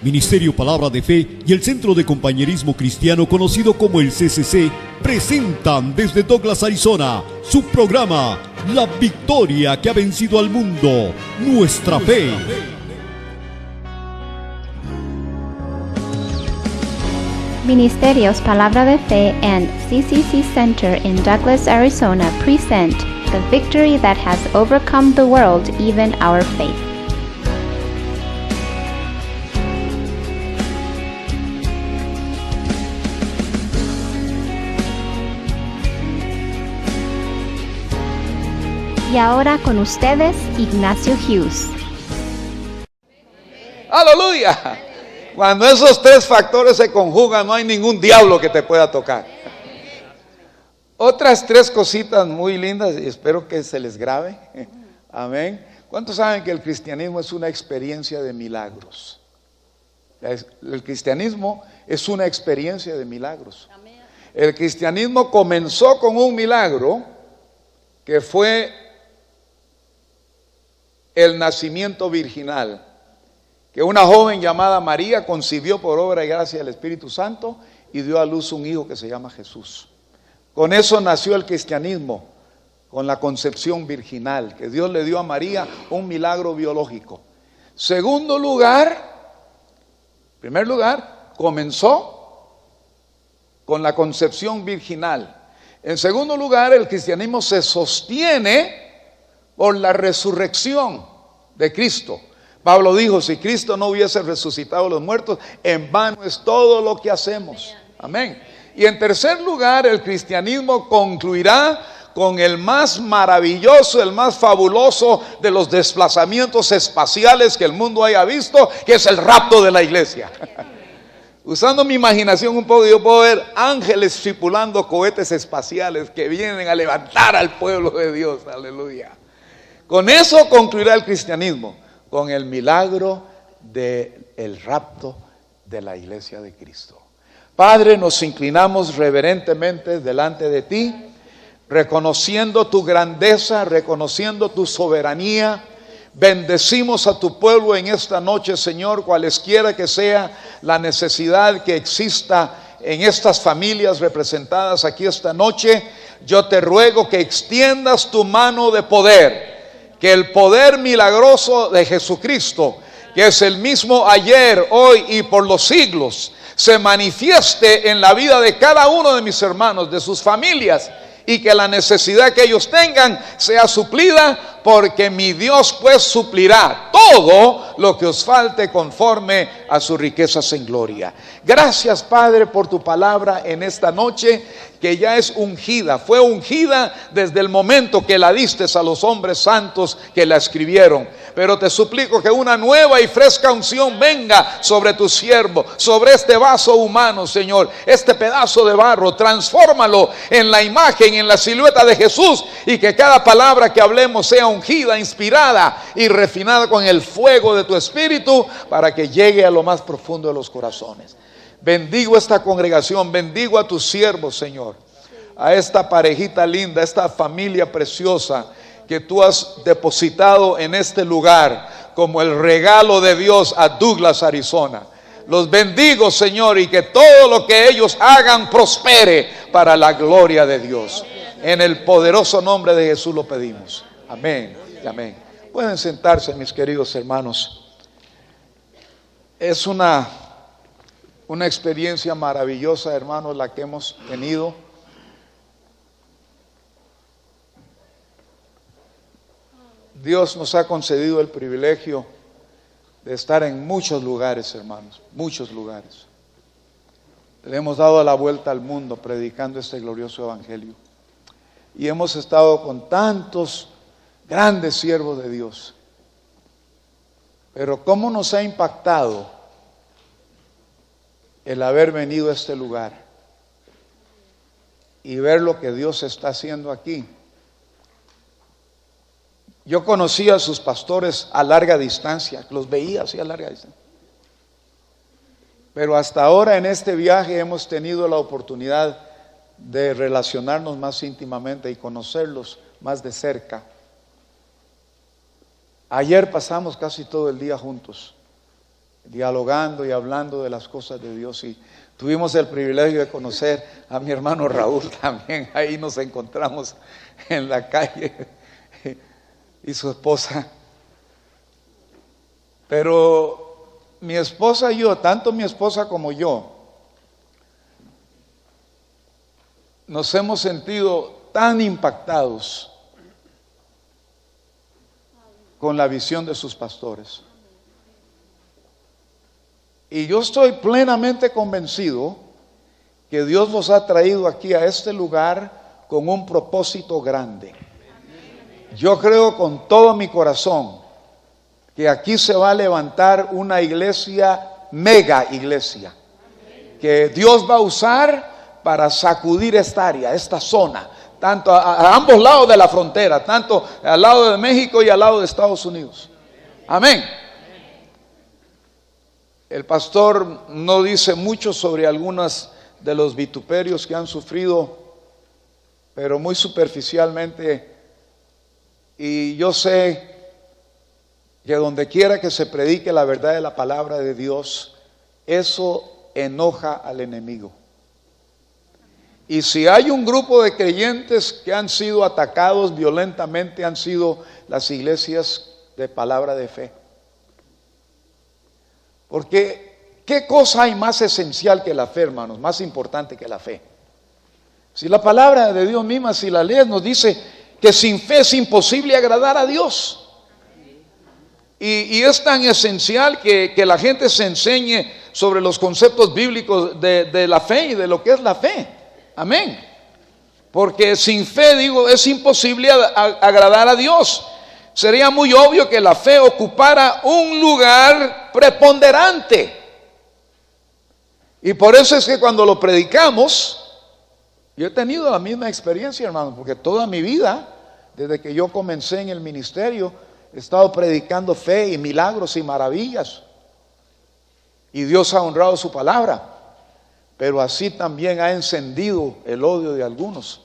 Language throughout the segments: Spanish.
Ministerio Palabra de Fe y el Centro de Compañerismo Cristiano conocido como el CCC presentan desde Douglas, Arizona, su programa La Victoria que ha vencido al mundo, Nuestra Fe. Ministerios Palabra de Fe and CCC Center in Douglas, Arizona present the victory that has overcome the world, even our faith. Y ahora con ustedes, Ignacio Hughes. ¡Aleluya! Cuando esos tres factores se conjugan, no hay ningún diablo que te pueda tocar. Otras tres cositas muy lindas, y espero que se les grabe. Amén. ¿Cuántos saben que el cristianismo es una experiencia de milagros? El cristianismo es una experiencia de milagros. El cristianismo comenzó con un milagro que fue el nacimiento virginal, que una joven llamada María concibió por obra y gracia del Espíritu Santo y dio a luz un hijo que se llama Jesús. Con eso nació el cristianismo, con la concepción virginal, que Dios le dio a María un milagro biológico. Segundo lugar, primer lugar, comenzó con la concepción virginal. En segundo lugar, el cristianismo se sostiene por la resurrección de Cristo. Pablo dijo, si Cristo no hubiese resucitado a los muertos, en vano es todo lo que hacemos. Amén. Y en tercer lugar, el cristianismo concluirá con el más maravilloso, el más fabuloso de los desplazamientos espaciales que el mundo haya visto, que es el rapto de la iglesia. Usando mi imaginación un poco, yo puedo ver ángeles tripulando cohetes espaciales que vienen a levantar al pueblo de Dios. Aleluya. Con eso concluirá el cristianismo, con el milagro del rapto de la iglesia de Cristo. Padre, nos inclinamos reverentemente delante de ti, reconociendo tu grandeza, reconociendo tu soberanía. Bendecimos a tu pueblo en esta noche, Señor, cualesquiera que sea la necesidad que exista en estas familias representadas aquí esta noche. Yo te ruego que extiendas tu mano de poder, que el poder milagroso de Jesucristo, que es el mismo ayer, hoy y por los siglos, se manifieste en la vida de cada uno de mis hermanos, de sus familias, y que la necesidad que ellos tengan sea suplida, porque mi Dios pues suplirá todo lo que os falte conforme a sus riquezas en gloria. Gracias, Padre, por tu palabra en esta noche, que ya es ungida, fue ungida desde el momento que la diste a los hombres santos que la escribieron. Pero te suplico que una nueva y fresca unción venga sobre tu siervo, sobre este vaso humano, Señor, este pedazo de barro. Transfórmalo en la imagen, en la silueta de Jesús, y que cada palabra que hablemos sea ungida, inspirada y refinada con el fuego de tu Espíritu, para que llegue a lo más profundo de los corazones. Bendigo esta congregación, bendigo a tus siervos, Señor, a esta parejita linda, esta familia preciosa que tú has depositado en este lugar como el regalo de Dios a Douglas, Arizona. Los bendigo, Señor, y que todo lo que ellos hagan prospere para la gloria de Dios. En el poderoso nombre de Jesús lo pedimos. Amén y amén. Pueden sentarse, mis queridos hermanos. Es una experiencia maravillosa, hermanos, la que hemos tenido. Dios nos ha concedido el privilegio de estar en muchos lugares, hermanos, muchos lugares. Le hemos dado la vuelta al mundo predicando este glorioso evangelio. Y hemos estado con tantos grandes siervos de Dios. Pero ¿cómo nos ha impactado el haber venido a este lugar y ver lo que Dios está haciendo aquí? Yo conocía a sus pastores a larga distancia, los veía así a larga distancia. Pero hasta ahora en este viaje hemos tenido la oportunidad de relacionarnos más íntimamente y conocerlos más de cerca. Ayer pasamos casi todo el día juntos. dialogando y hablando de las cosas de Dios. Y tuvimos el privilegio de conocer a mi hermano Raúl también. Ahí nos encontramos en la calle y su esposa. Pero mi esposa y yo, tanto mi esposa como yo, nos hemos sentido tan impactados con la visión de sus pastores. Y yo estoy plenamente convencido que Dios nos ha traído aquí a este lugar con un propósito grande. Yo creo con todo mi corazón que aquí se va a levantar una iglesia, mega iglesia, que Dios va a usar para sacudir esta área, esta zona, tanto a ambos lados de la frontera, tanto al lado de México y al lado de Estados Unidos. Amén. El pastor no dice mucho sobre algunos de los vituperios que han sufrido, pero muy superficialmente. Y yo sé que donde quiera que se predique la verdad de la palabra de Dios, eso enoja al enemigo. Y si hay un grupo de creyentes que han sido atacados violentamente, han sido las iglesias de palabra de fe. Porque ¿qué cosa hay más esencial que la fe, hermanos? Más importante que la fe. Si la palabra de Dios misma, si la lees, nos dice que sin fe es imposible agradar a Dios. Y es tan esencial que la gente se enseñe sobre los conceptos bíblicos de la fe y de lo que es la fe. Amén. Porque sin fe, digo, es imposible agradar a Dios. Sería muy obvio que la fe ocupara un lugar preponderante. Y por eso es que cuando lo predicamos, yo he tenido la misma experiencia, hermano, porque toda mi vida, desde que yo comencé en el ministerio, he estado predicando fe y milagros y maravillas. Y Dios ha honrado su palabra. Pero así también ha encendido el odio de algunos.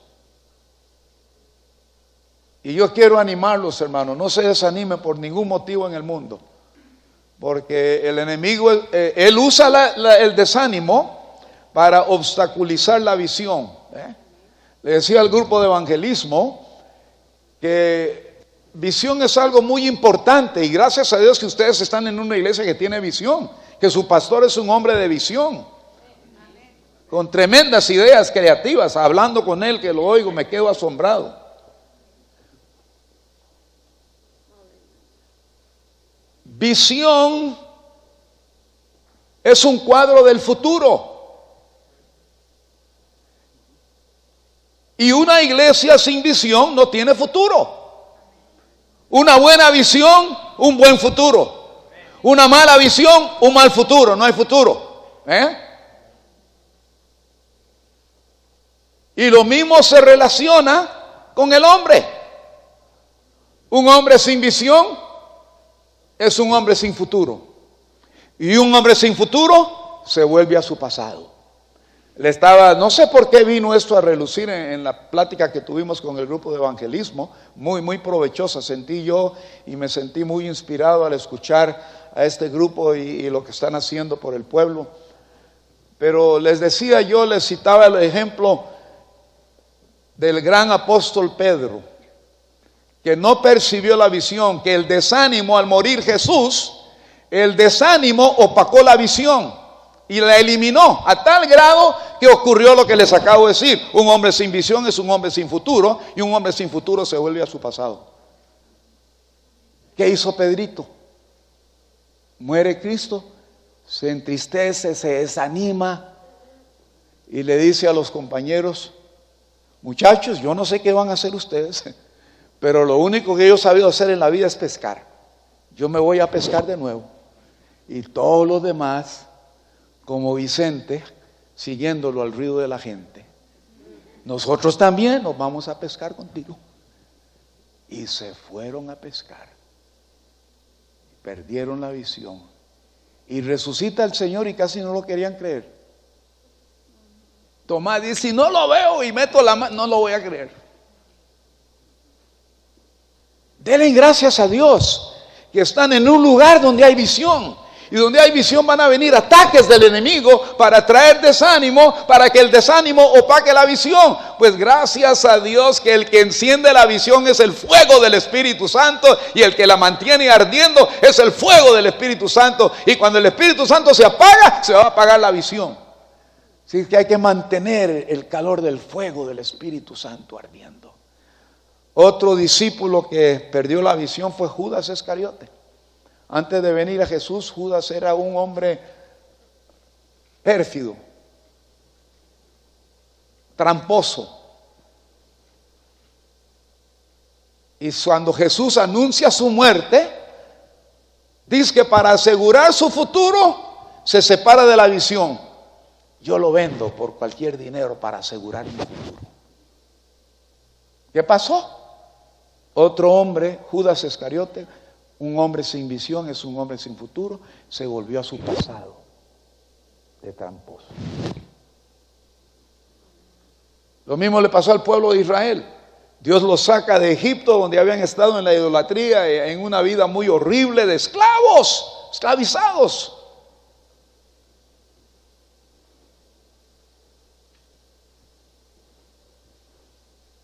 Y yo quiero animarlos, hermanos, no se desanimen por ningún motivo en el mundo. Porque el enemigo, él usa el desánimo para obstaculizar la visión. Le decía al grupo de evangelismo que visión es algo muy importante. Y gracias a Dios que ustedes están en una iglesia que tiene visión. Que su pastor es un hombre de visión. Con tremendas ideas creativas. Hablando con él, que lo oigo, me quedo asombrado. Visión es un cuadro del futuro. Y una iglesia sin visión no tiene futuro. Una buena visión, un buen futuro. Una mala visión, un mal futuro. No hay futuro. Y lo mismo se relaciona con el hombre. Un hombre sin visión es un hombre sin futuro. Y un hombre sin futuro se vuelve a su pasado. No sé por qué vino esto a relucir en la plática que tuvimos con el grupo de evangelismo, muy provechosa sentí yo, y me sentí muy inspirado al escuchar a este grupo y lo que están haciendo por el pueblo. Pero les decía yo, les citaba el ejemplo del gran apóstol Pedro, que no percibió la visión, que el desánimo al morir Jesús, el desánimo opacó la visión y la eliminó a tal grado que ocurrió lo que les acabo de decir. Un hombre sin visión es un hombre sin futuro, y un hombre sin futuro se vuelve a su pasado. ¿Qué hizo Pedrito? Muere Cristo, se entristece, se desanima y le dice a los compañeros: muchachos, yo no sé qué van a hacer ustedes, pero lo único que yo he sabido hacer en la vida es pescar. Yo me voy a pescar de nuevo. Y todos los demás, como Vicente, siguiéndolo al ruido de la gente. Nosotros también nos vamos a pescar contigo. Y se fueron a pescar. Perdieron la visión. Y resucita el Señor y casi no lo querían creer. Tomás dice: si no lo veo y meto la mano, no lo voy a creer. Denle gracias a Dios que están en un lugar donde hay visión. Y donde hay visión van a venir ataques del enemigo para traer desánimo, para que el desánimo opaque la visión. Pues gracias a Dios que el que enciende la visión es el fuego del Espíritu Santo, y el que la mantiene ardiendo es el fuego del Espíritu Santo. Y cuando el Espíritu Santo se apaga, se va a apagar la visión. Así que hay que mantener el calor del fuego del Espíritu Santo ardiendo. Otro discípulo que perdió la visión fue Judas Iscariote. Antes de venir a Jesús, Judas era un hombre pérfido, tramposo. Y cuando Jesús anuncia su muerte, dice que para asegurar su futuro se separa de la visión. Yo lo vendo por cualquier dinero para asegurar mi futuro. ¿Qué pasó? Otro hombre, Judas Iscariote, un hombre sin visión, es un hombre sin futuro, se volvió a su pasado de tramposo. Lo mismo le pasó al pueblo de Israel. Dios los saca de Egipto, donde habían estado en la idolatría, en una vida muy horrible de esclavos, esclavizados.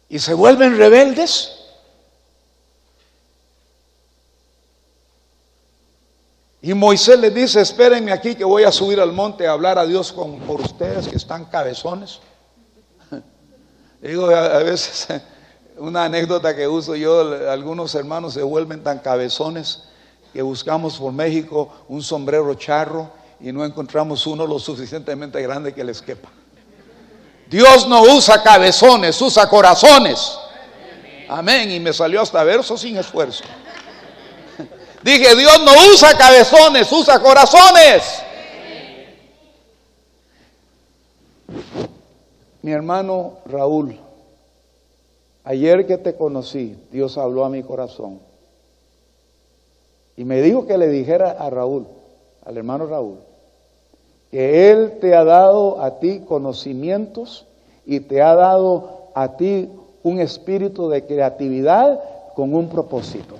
Y se vuelven rebeldes. Y Moisés les dice: espérenme aquí que voy a subir al monte a hablar a Dios por ustedes que están cabezones. Digo, a veces, una anécdota que uso yo, algunos hermanos se vuelven tan cabezones que buscamos por México un sombrero charro y no encontramos uno lo suficientemente grande que les quepa. Dios no usa cabezones, usa corazones. Amén. Y me salió hasta verso sin esfuerzo. Dije, Dios no usa cabezones, usa corazones. Mi hermano Raúl, ayer que te conocí, Dios habló a mi corazón y me dijo que le dijera a Raúl, al hermano Raúl, que Él te ha dado a ti conocimientos y te ha dado a ti un espíritu de creatividad con un propósito.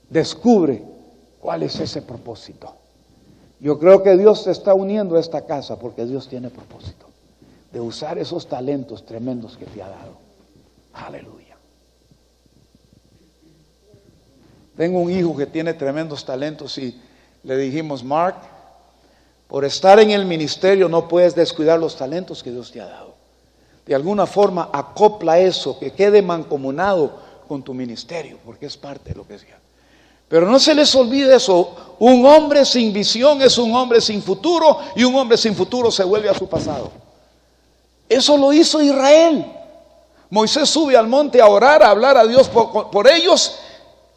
Descubre cuál es ese propósito. Yo creo que Dios te está uniendo a esta casa porque Dios tiene propósito de usar esos talentos tremendos que te ha dado. Aleluya. Tengo un hijo que tiene tremendos talentos y le dijimos: Mark, por estar en el ministerio no puedes descuidar los talentos que Dios te ha dado. De alguna forma acopla eso, que quede mancomunado con tu ministerio, porque es parte de lo que sea. Pero no se les olvide eso: un hombre sin visión es un hombre sin futuro, y un hombre sin futuro se vuelve a su pasado. Eso lo hizo Israel. Moisés sube al monte a orar, a hablar a Dios por ellos,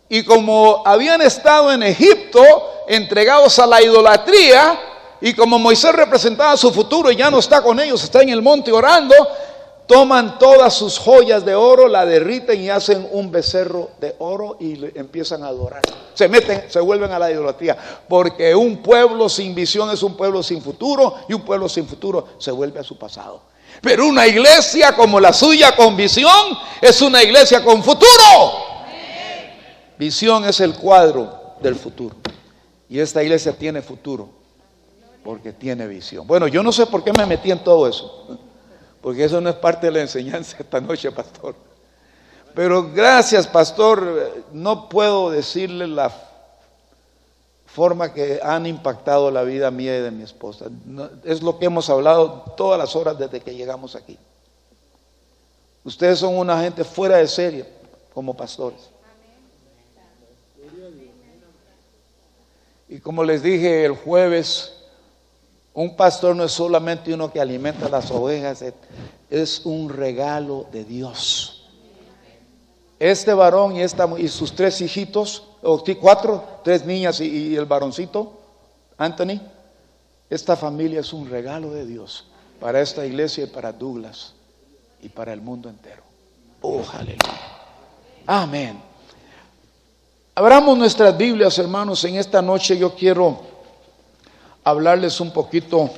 y como habían estado en Egipto entregados a la idolatría, y como Moisés representaba su futuro y ya no está con ellos, está en el monte orando, toman todas sus joyas de oro, la derriten y hacen un becerro de oro y empiezan a adorar. Se vuelven a la idolatría, porque un pueblo sin visión es un pueblo sin futuro, y un pueblo sin futuro se vuelve a su pasado. Pero una iglesia como la suya con visión es una iglesia con futuro. Visión es el cuadro del futuro, y esta iglesia tiene futuro porque tiene visión. Bueno, yo no sé por qué me metí en todo eso, porque eso no es parte de la enseñanza esta noche, pastor. Pero gracias, pastor. No puedo decirle la forma que han impactado la vida mía y de mi esposa. Es lo que hemos hablado todas las horas desde que llegamos aquí. Ustedes son una gente fuera de serie como pastores. Y como les dije el jueves, un pastor no es solamente uno que alimenta las ovejas, es un regalo de Dios. Este varón y sus 3 hijitos, o 4, 3 niñas y el varoncito, Anthony, esta familia es un regalo de Dios para esta iglesia y para Douglas y para el mundo entero. Oh, aleluya. Amén. Abramos nuestras Biblias, hermanos. En esta noche yo quiero hablarles un poquito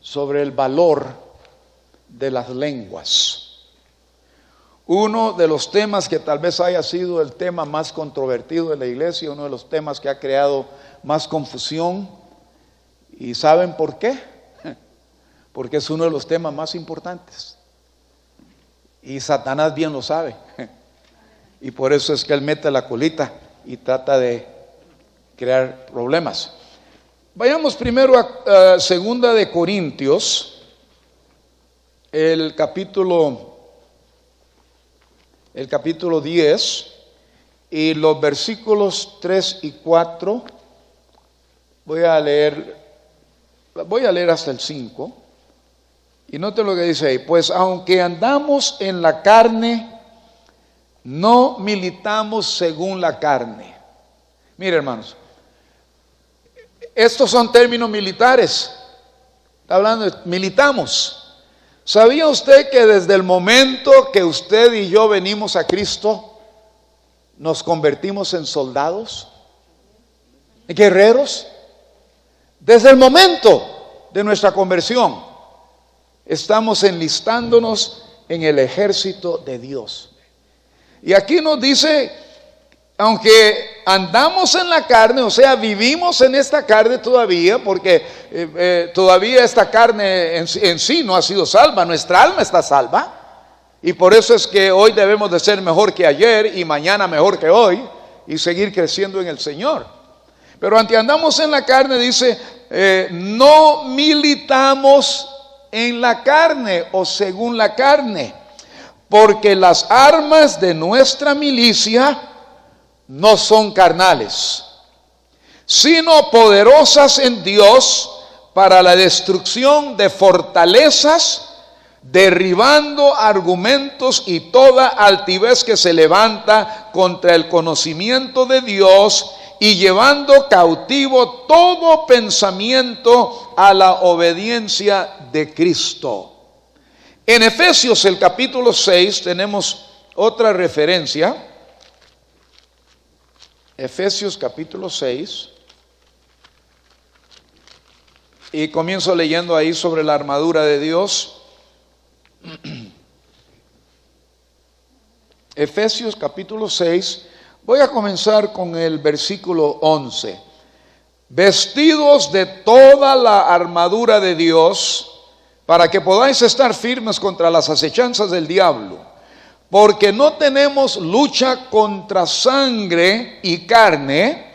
sobre el valor de las lenguas. Uno de los temas que tal vez haya sido el tema más controvertido de la iglesia, uno de los temas que ha creado más confusión. ¿Y saben por qué? Porque es uno de los temas más importantes. Y Satanás bien lo sabe. Y por eso es que él mete la colita y trata de crear problemas. Vayamos primero a Segunda de Corintios, el capítulo 10 y los versículos 3 y 4. Voy a leer hasta el 5. Y noten lo que dice ahí: pues aunque andamos en la carne, no militamos según la carne. Mire, hermanos, estos son términos militares. Está hablando de militamos. ¿Sabía usted que desde el momento que usted y yo venimos a Cristo, nos convertimos en soldados, guerreros? Desde el momento de nuestra conversión, estamos enlistándonos en el ejército de Dios. Y aquí nos dice, aunque andamos en la carne, o sea, vivimos en esta carne todavía, porque todavía esta carne en sí no ha sido salva, nuestra alma está salva, y por eso es que hoy debemos de ser mejor que ayer y mañana mejor que hoy, y seguir creciendo en el Señor. Pero aunque andamos en la carne, dice, no militamos en la carne o según la carne, porque las armas de nuestra milicia no son carnales, sino poderosas en Dios para la destrucción de fortalezas, derribando argumentos y toda altivez que se levanta contra el conocimiento de Dios, y llevando cautivo todo pensamiento a la obediencia de Cristo. En Efesios el capítulo 6 tenemos otra referencia. Efesios capítulo 6, y comienzo leyendo ahí sobre la armadura de Dios. Efesios capítulo 6, voy a comenzar con el versículo 11. Vestidos de toda la armadura de Dios, para que podáis estar firmes contra las acechanzas del diablo. Porque no tenemos lucha contra sangre y carne.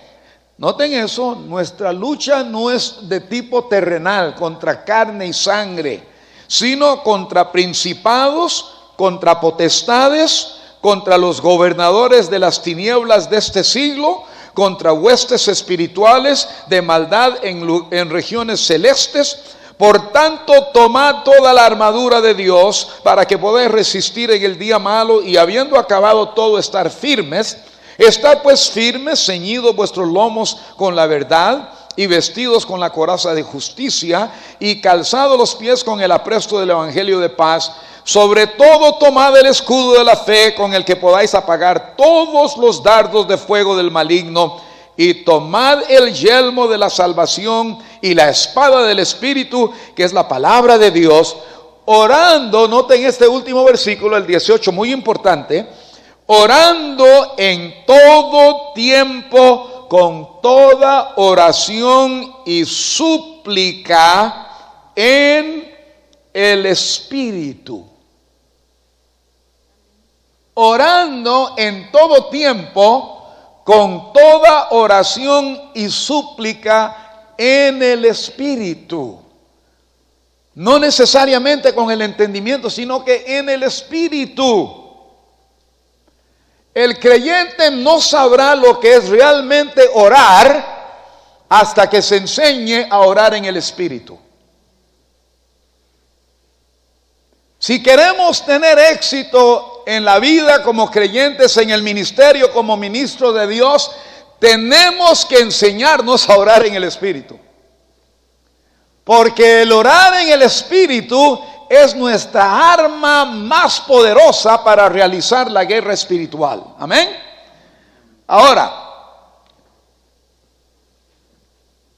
Noten eso, nuestra lucha no es de tipo terrenal, contra carne y sangre, sino contra principados, contra potestades, contra los gobernadores de las tinieblas de este siglo, contra huestes espirituales de maldad en regiones celestes. Por tanto, tomad toda la armadura de Dios para que podáis resistir en el día malo, y habiendo acabado todo, estar firmes. Estad pues firmes, ceñidos vuestros lomos con la verdad, y vestidos con la coraza de justicia, y calzados los pies con el apresto del evangelio de paz. Sobre todo tomad el escudo de la fe, con el que podáis apagar todos los dardos de fuego del maligno. Y tomad el yelmo de la salvación y la espada del Espíritu, que es la palabra de Dios, orando. Noten este último versículo, el 18, muy importante: orando en todo tiempo con toda oración y súplica en el Espíritu. Orando en todo tiempo con toda oración y súplica en el Espíritu. No necesariamente con el entendimiento, sino que en el Espíritu. El creyente no sabrá lo que es realmente orar hasta que se enseñe a orar en el Espíritu. Si queremos tener éxito en la vida como creyentes, en el ministerio como ministros de Dios, tenemos que enseñarnos a orar en el Espíritu. Porque el orar en el Espíritu es nuestra arma más poderosa para realizar la guerra espiritual. Amén. Ahora,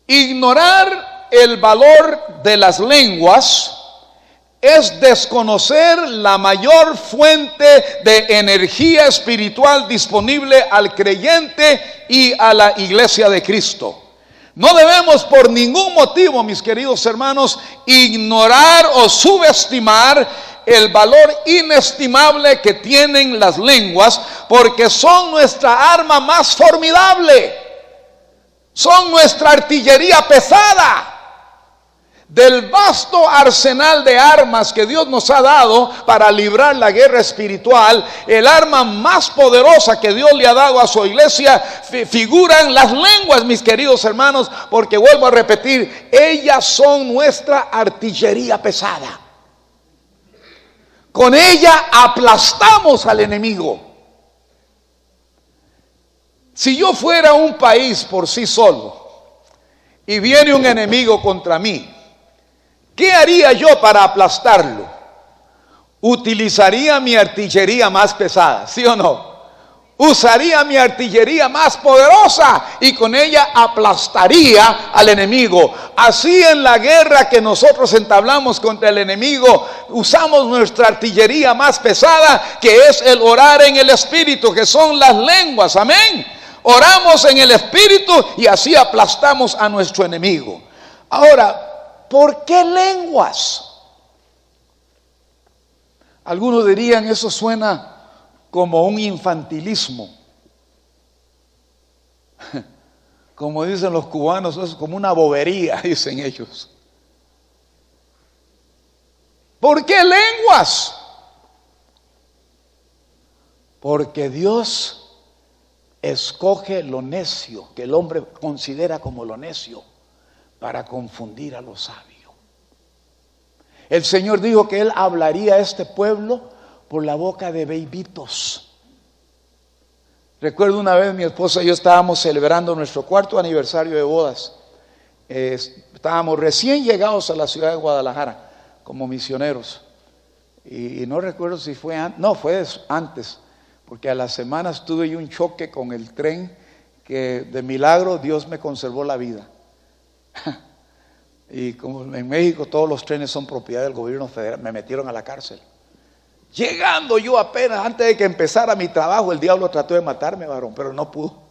ignorar el valor de las lenguas es desconocer la mayor fuente de energía espiritual disponible al creyente y a la iglesia de Cristo. No debemos por ningún motivo, mis queridos hermanos, ignorar o subestimar el valor inestimable que tienen las lenguas, porque son nuestra arma más formidable, son nuestra artillería pesada. Del vasto arsenal de armas que Dios nos ha dado para librar la guerra espiritual, el arma más poderosa que Dios le ha dado a su iglesia figuran las lenguas, mis queridos hermanos, porque vuelvo a repetir, ellas son nuestra artillería pesada. Con ella aplastamos al enemigo. Si yo fuera un país por sí solo y viene un enemigo contra mí, ¿qué haría yo para aplastarlo? Utilizaría mi artillería más pesada, ¿sí o no? Usaría mi artillería más poderosa y con ella aplastaría al enemigo. Así en la guerra que nosotros entablamos contra el enemigo, usamos nuestra artillería más pesada, que es el orar en el Espíritu, que son las lenguas, amén. Oramos en el Espíritu y así aplastamos a nuestro enemigo. Ahora, ¿por qué lenguas? Algunos dirían, eso suena como un infantilismo. Como dicen los cubanos, es como una bobería, dicen ellos. ¿Por qué lenguas? Porque Dios escoge lo necio, que el hombre considera como lo necio, para confundir a los sabios. El Señor dijo que Él hablaría a este pueblo por la boca de bebitos. Recuerdo una vez mi esposa y yo estábamos celebrando nuestro 4º aniversario de bodas. Estábamos recién llegados a la ciudad de Guadalajara como misioneros. Y no recuerdo si fue antes, no, fue antes, porque a las semanas tuve yo un choque con el tren que de milagro Dios me conservó la vida. Y como en México todos los trenes son propiedad del gobierno federal, me metieron a la cárcel. Llegando yo apenas, antes de que empezara mi trabajo, el diablo trató de matarme, varón, pero no pudo.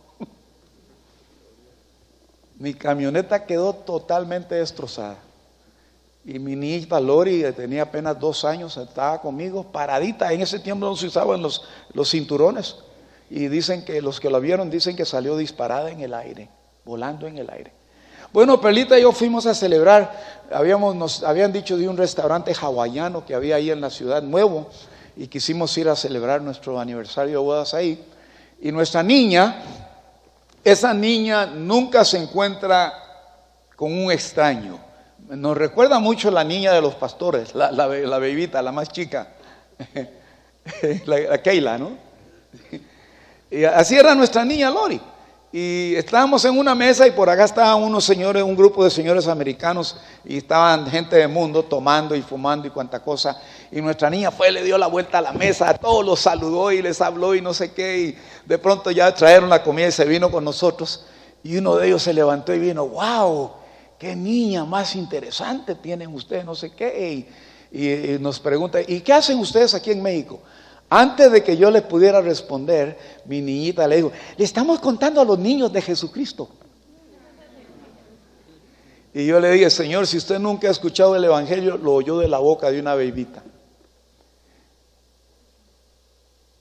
Mi camioneta quedó totalmente destrozada. Y mi niñita Lori, que tenía apenas 2 años, estaba conmigo, paradita. En ese tiempo no se usaban los cinturones. Y dicen que los que la vieron dicen que salió disparada en el aire, volando en el aire. Bueno, Perlita y yo fuimos a celebrar, nos habían dicho de un restaurante hawaiano que había ahí en la ciudad, nuevo, y quisimos ir a celebrar nuestro aniversario de bodas ahí. Y nuestra niña, esa niña nunca se encuentra con un extraño. Nos recuerda mucho la niña de los pastores, la bebita, la más chica, la Keila, ¿no? Y así era nuestra niña Lori. Y estábamos en una mesa y por acá estaban unos señores, un grupo de señores americanos, y estaban gente del mundo tomando y fumando y cuanta cosa. Y nuestra niña le dio la vuelta a la mesa, a todos los saludó y les habló y no sé qué. Y de pronto ya trajeron la comida y se vino con nosotros. Y uno de ellos se levantó y vino, wow, qué niña más interesante tienen ustedes, no sé qué. Y nos pregunta, ¿y qué hacen ustedes aquí en México? Antes de que yo le pudiera responder, mi niñita le dijo, le estamos contando a los niños de Jesucristo. Y yo le dije, Señor, si usted nunca ha escuchado el evangelio, lo oyó de la boca de una bebita.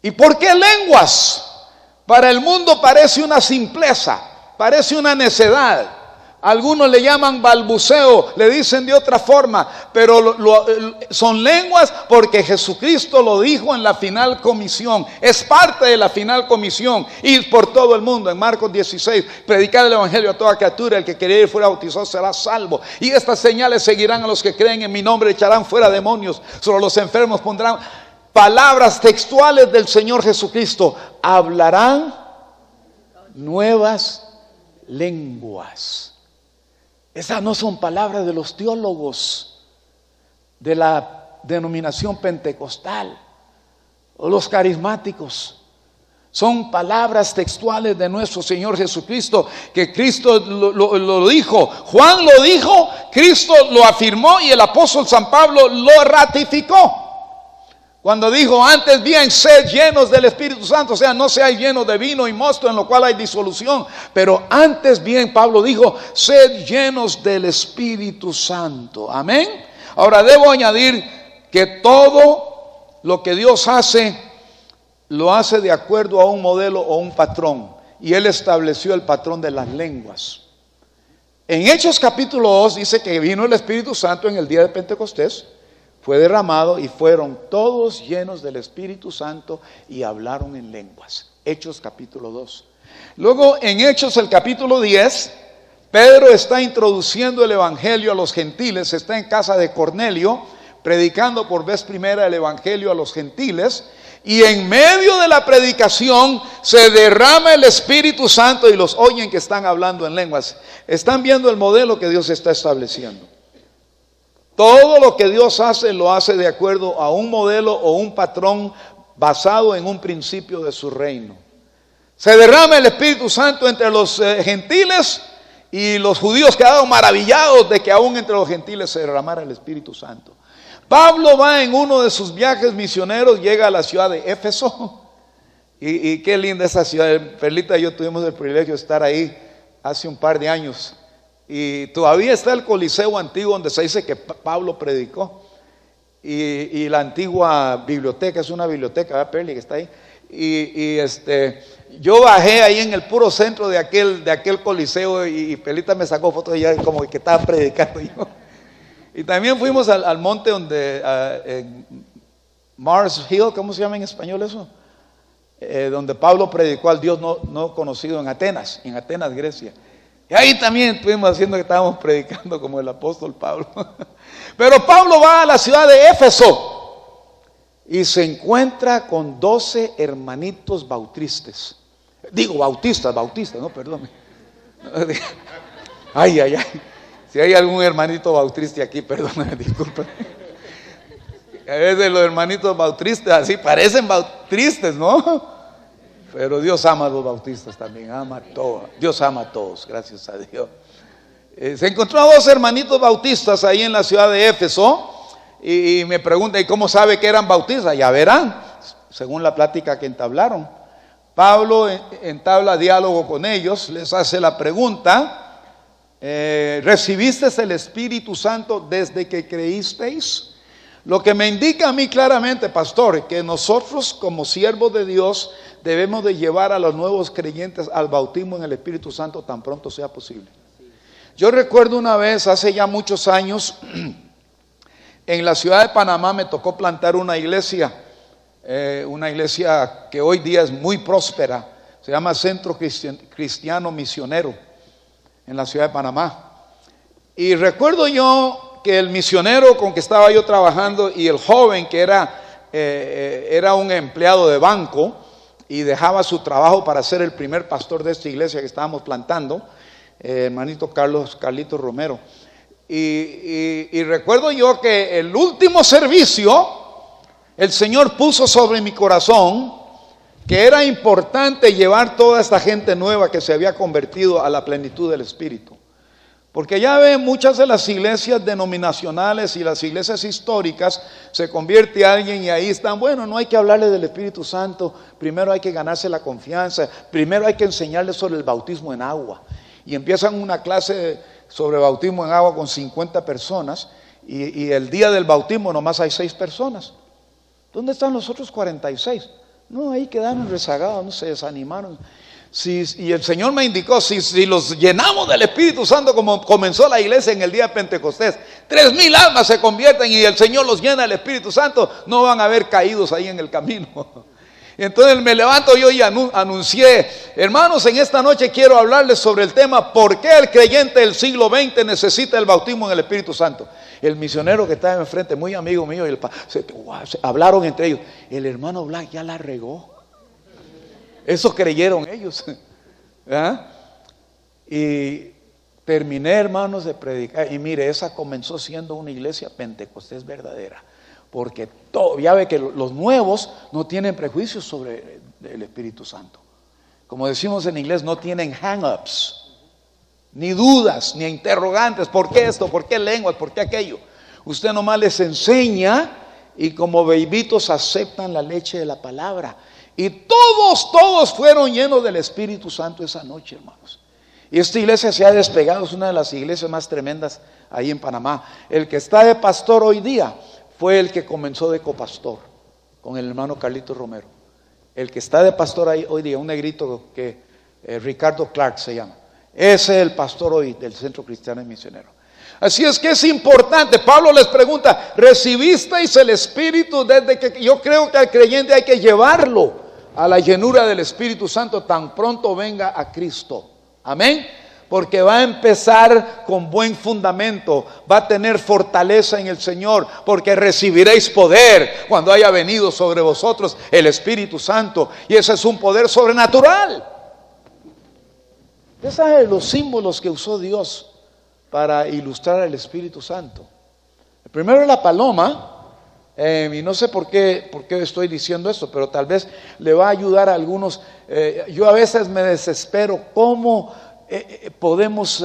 ¿Y por qué lenguas? Para el mundo parece una simpleza, parece una necedad. Algunos le llaman balbuceo, le dicen de otra forma, pero son lenguas porque Jesucristo lo dijo en la final comisión. Es parte de la final comisión, ir por todo el mundo. En Marcos 16, predicar el evangelio a toda criatura, el que quiera ir fuera bautizado será salvo. Y estas señales seguirán a los que creen en mi nombre, echarán fuera demonios, sobre los enfermos pondrán palabras textuales del Señor Jesucristo, hablarán nuevas lenguas. Esas no son palabras de los teólogos de la denominación pentecostal o los carismáticos. Son palabras textuales de nuestro Señor Jesucristo, que Cristo lo dijo, Juan lo dijo, Cristo lo afirmó y el apóstol San Pablo lo ratificó. Cuando dijo, antes bien sed llenos del Espíritu Santo, o sea, no seáis llenos de vino y mosto, en lo cual hay disolución, pero antes bien, Pablo dijo, sed llenos del Espíritu Santo. Amén. Ahora debo añadir que todo lo que Dios hace, lo hace de acuerdo a un modelo o un patrón, y Él estableció el patrón de las lenguas. En Hechos capítulo 2 dice que vino el Espíritu Santo en el día de Pentecostés, fue derramado y fueron todos llenos del Espíritu Santo y hablaron en lenguas. Hechos capítulo 2. Luego en Hechos el capítulo 10, Pedro está introduciendo el evangelio a los gentiles, está en casa de Cornelio, predicando por vez primera el evangelio a los gentiles, y en medio de la predicación se derrama el Espíritu Santo y los oyen que están hablando en lenguas. Están viendo el modelo que Dios está estableciendo. Todo lo que Dios hace, lo hace de acuerdo a un modelo o un patrón basado en un principio de su reino. Se derrama el Espíritu Santo entre los gentiles, y los judíos quedaron maravillados de que aún entre los gentiles se derramara el Espíritu Santo. Pablo va en uno de sus viajes misioneros, llega a la ciudad de Éfeso, y qué linda esa ciudad. Perlita y yo tuvimos el privilegio de estar ahí hace un par de años, y todavía está el Coliseo antiguo donde se dice que Pablo predicó, y la antigua biblioteca, es una biblioteca, ¿verdad, Perli, que está ahí? Yo bajé ahí en el puro centro de aquel Coliseo, y Perlita me sacó fotos de ella como que estaba predicando yo. Y también fuimos al monte donde, Mars Hill, ¿cómo se llama en español eso? Donde Pablo predicó al Dios no conocido en Atenas, Grecia. Y ahí también estuvimos haciendo que estábamos predicando como el apóstol Pablo. Pero Pablo va a la ciudad de Éfeso y se encuentra con 12 hermanitos bautistas. Digo, bautistas, no, perdón. Ay. Si hay algún hermanito bautista aquí, perdóname, disculpen. A veces los hermanitos bautistas así parecen bautistas, ¿no? Pero Dios ama a los bautistas también, ama a todos. Dios ama a todos, gracias a Dios. Se encontró a 2 hermanitos bautistas ahí en la ciudad de Éfeso, y me pregunta, ¿y cómo sabe que eran bautistas? Ya verán, según la plática que entablaron. Pablo entabla diálogo con ellos, les hace la pregunta, ¿recibiste el Espíritu Santo desde que creísteis? Lo que me indica a mí claramente, pastor, que nosotros como siervos de Dios debemos de llevar a los nuevos creyentes al bautismo en el Espíritu Santo tan pronto sea posible. Yo recuerdo una vez, hace ya muchos años, en la ciudad de Panamá me tocó plantar una iglesia que hoy día es muy próspera, se llama Centro Cristiano Misionero, en la ciudad de Panamá. Y recuerdo yo que el misionero con que estaba yo trabajando y el joven que era un empleado de banco y dejaba su trabajo para ser el primer pastor de esta iglesia que estábamos plantando, hermanito Carlito Romero. Y recuerdo yo que el último servicio, el Señor puso sobre mi corazón que era importante llevar toda esta gente nueva que se había convertido a la plenitud del Espíritu. Porque ya ven, muchas de las iglesias denominacionales y las iglesias históricas se convierte a alguien y ahí están, bueno, no hay que hablarle del Espíritu Santo, primero hay que ganarse la confianza, primero hay que enseñarles sobre el bautismo en agua. Y empiezan una clase sobre bautismo en agua con 50 personas y el día del bautismo nomás hay 6 personas. ¿Dónde están los otros 46? No, ahí quedaron rezagados, no se desanimaron. Y el Señor me indicó, si los llenamos del Espíritu Santo como comenzó la iglesia en el día de Pentecostés, 3,000 almas se convierten y el Señor los llena del Espíritu Santo, no van a haber caídos ahí en el camino. Entonces me levanto yo y anuncié, hermanos, en esta noche quiero hablarles sobre el tema ¿por qué el creyente del siglo XX necesita el bautismo en el Espíritu Santo? El misionero que estaba enfrente, muy amigo mío, hablaron entre ellos, el hermano Black ya la regó. Eso creyeron ellos. ¿Ah? Y terminé, hermanos, de predicar. Y mire, esa comenzó siendo una iglesia pentecostés verdadera. porque todo, ya ve que los nuevos no tienen prejuicios sobre el Espíritu Santo. Como decimos en inglés, no tienen hang-ups, ni dudas, ni interrogantes. ¿Por qué esto? ¿Por qué lenguas? ¿Por qué aquello? Usted nomás les enseña y como bebitos aceptan la leche de la palabra. Y todos fueron llenos del Espíritu Santo esa noche, hermanos. Y esta iglesia se ha despegado, es una de las iglesias más tremendas ahí en Panamá. El que está de pastor hoy día fue el que comenzó de copastor con el hermano Carlitos Romero. El que está de pastor ahí hoy día, un negrito que Ricardo Clark se llama. Ese es el pastor hoy del Centro Cristiano y Misionero. Así es que es importante. Pablo les pregunta, ¿recibisteis el Espíritu? Desde que yo creo que al creyente hay que llevarlo a la llenura del Espíritu Santo tan pronto venga a Cristo. Amén. Porque va a empezar con buen fundamento, va a tener fortaleza en el Señor, porque recibiréis poder cuando haya venido sobre vosotros el Espíritu Santo. Y ese es un poder sobrenatural. ¿Usted sabe los símbolos que usó Dios para ilustrar al Espíritu Santo? El primero es la paloma, y no sé por qué estoy diciendo esto, pero tal vez le va a ayudar a algunos. Yo a veces me desespero cómo podemos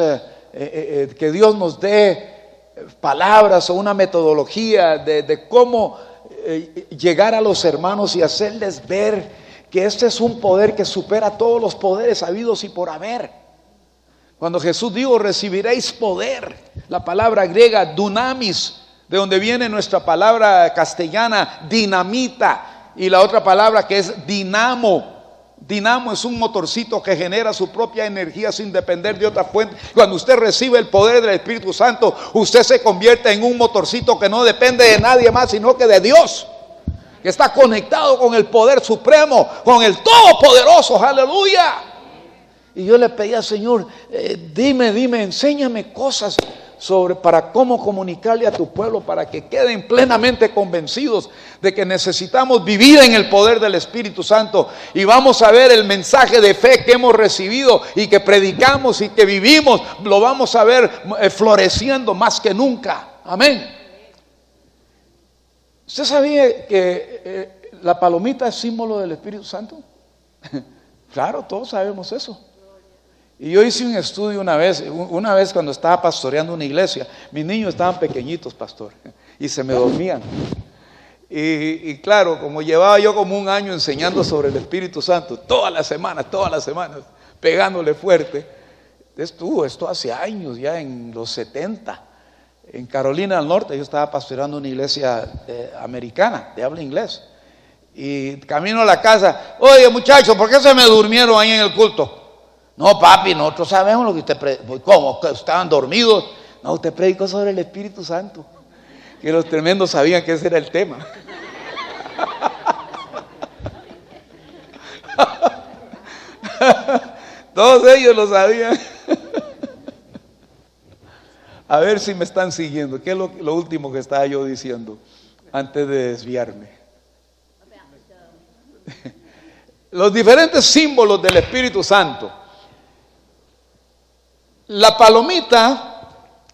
que Dios nos dé palabras o una metodología de cómo llegar a los hermanos y hacerles ver que este es un poder que supera todos los poderes habidos y por haber. Cuando Jesús dijo recibiréis poder, la palabra griega dunamis, de donde viene nuestra palabra castellana dinamita, y la otra palabra que es dinamo. Dinamo es un motorcito que genera su propia energía sin depender de otra fuente. Cuando usted recibe el poder del Espíritu Santo, usted se convierte en un motorcito que no depende de nadie más, sino que de Dios, que está conectado con el poder supremo, con el Todopoderoso. Aleluya. Y yo le pedía, Señor, dime, enséñame cosas para cómo comunicarle a tu pueblo, para que queden plenamente convencidos de que necesitamos vivir en el poder del Espíritu Santo. Y vamos a ver el mensaje de fe que hemos recibido y que predicamos y que vivimos, lo vamos a ver floreciendo más que nunca. Amén. ¿Usted sabía que la palomita es símbolo del Espíritu Santo? Claro, todos sabemos eso. Y yo hice un estudio una vez cuando estaba pastoreando una iglesia. Mis niños estaban pequeñitos, pastor, y se me dormían. Y claro, como llevaba yo como un año enseñando sobre el Espíritu Santo, todas las semanas, pegándole fuerte. Esto hace años, ya en los 70, en Carolina del Norte. Yo estaba pastoreando una iglesia americana, de habla inglés. Y camino a la casa, oye muchachos, ¿por qué se me durmieron ahí en el culto? No, papi, nosotros sabemos lo que usted predicó. ¿Cómo? ¿Que estaban dormidos? No, usted predicó sobre el Espíritu Santo. Que los tremendos sabían que ese era el tema. Todos ellos lo sabían. A ver si me están siguiendo. ¿Qué es lo último que estaba yo diciendo antes de desviarme? Los diferentes símbolos del Espíritu Santo. La palomita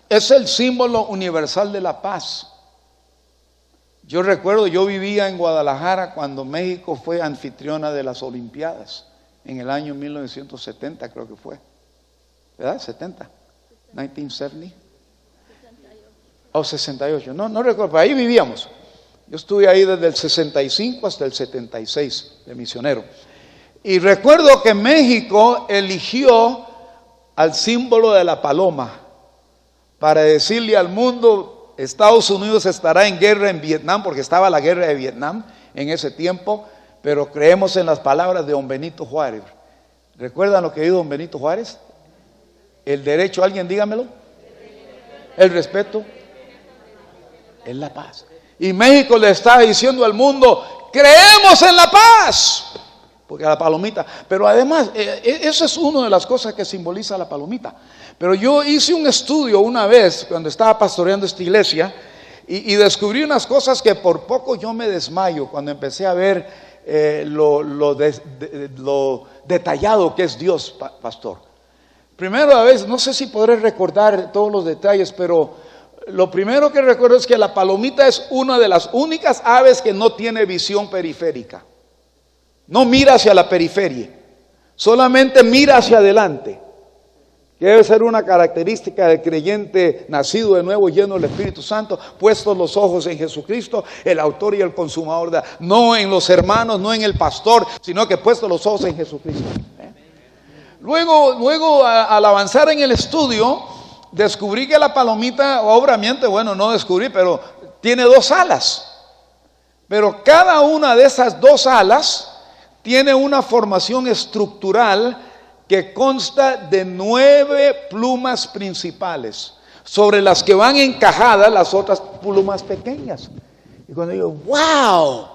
es el símbolo universal de la paz. Yo recuerdo, yo vivía en Guadalajara cuando México fue anfitriona de las Olimpiadas, en el año 1970 creo que fue, ¿verdad? 70, 1970, o 68, no recuerdo, pero ahí vivíamos. Yo estuve ahí desde el 65 hasta el 76 de misionero. Y recuerdo que México eligió al símbolo de la paloma para decirle al mundo: Estados Unidos estará en guerra en Vietnam, porque estaba la guerra de Vietnam en ese tiempo, pero creemos en las palabras de don Benito Juárez. ¿Recuerdan lo que dijo don Benito Juárez? El derecho, alguien dígamelo. El respeto es la paz. Y México le está diciendo al mundo: creemos en la paz. Porque la palomita, pero además, eso es una de las cosas que simboliza la palomita. Pero yo hice un estudio una vez cuando estaba pastoreando esta iglesia y descubrí unas cosas que por poco yo me desmayo cuando empecé a ver lo detallado que es Dios, pastor. Primero, a veces, no sé si podré recordar todos los detalles, pero Lo primero que recuerdo es que la palomita es una de las únicas aves que no tiene visión periférica. No mira hacia la periferia, solamente mira hacia adelante. Que debe ser una característica del creyente nacido de nuevo, lleno del Espíritu Santo, puestos los ojos en Jesucristo, el autor y el consumador de, no en los hermanos, no en el pastor, sino que puestos los ojos en Jesucristo. Luego al avanzar en el estudio, descubrí que la palomita, obviamente, bueno, no descubrí, pero tiene 2 alas. Pero cada una de esas 2 alas tiene una formación estructural que consta de 9 plumas principales, sobre las que van encajadas las otras plumas pequeñas. Y cuando digo, ¡wow!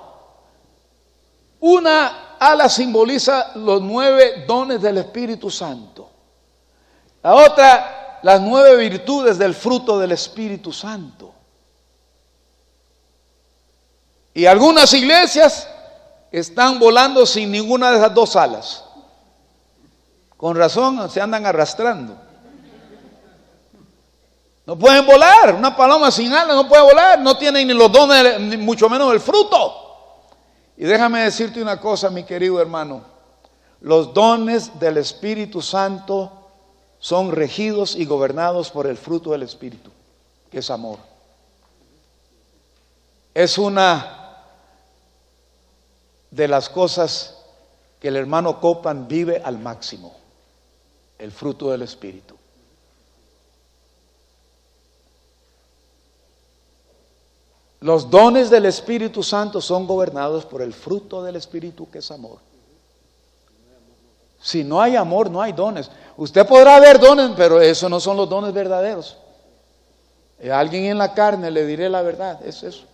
Una ala simboliza los 9 dones del Espíritu Santo. La otra, las 9 virtudes del fruto del Espíritu Santo. Y algunas iglesias están volando sin ninguna de esas 2 alas. Con razón se andan arrastrando. No pueden volar. Una paloma sin alas no puede volar. No tienen ni los dones, ni mucho menos el fruto. Y déjame decirte una cosa, mi querido hermano. Los dones del Espíritu Santo son regidos y gobernados por el fruto del Espíritu, que es amor. Es una de las cosas que el hermano Copeland vive al máximo. El fruto del Espíritu. Los dones del Espíritu Santo son gobernados por el fruto del Espíritu, que es amor. Si no hay amor, no hay dones. Usted podrá ver dones, pero esos no son los dones verdaderos. A alguien en la carne le diré la verdad, es eso.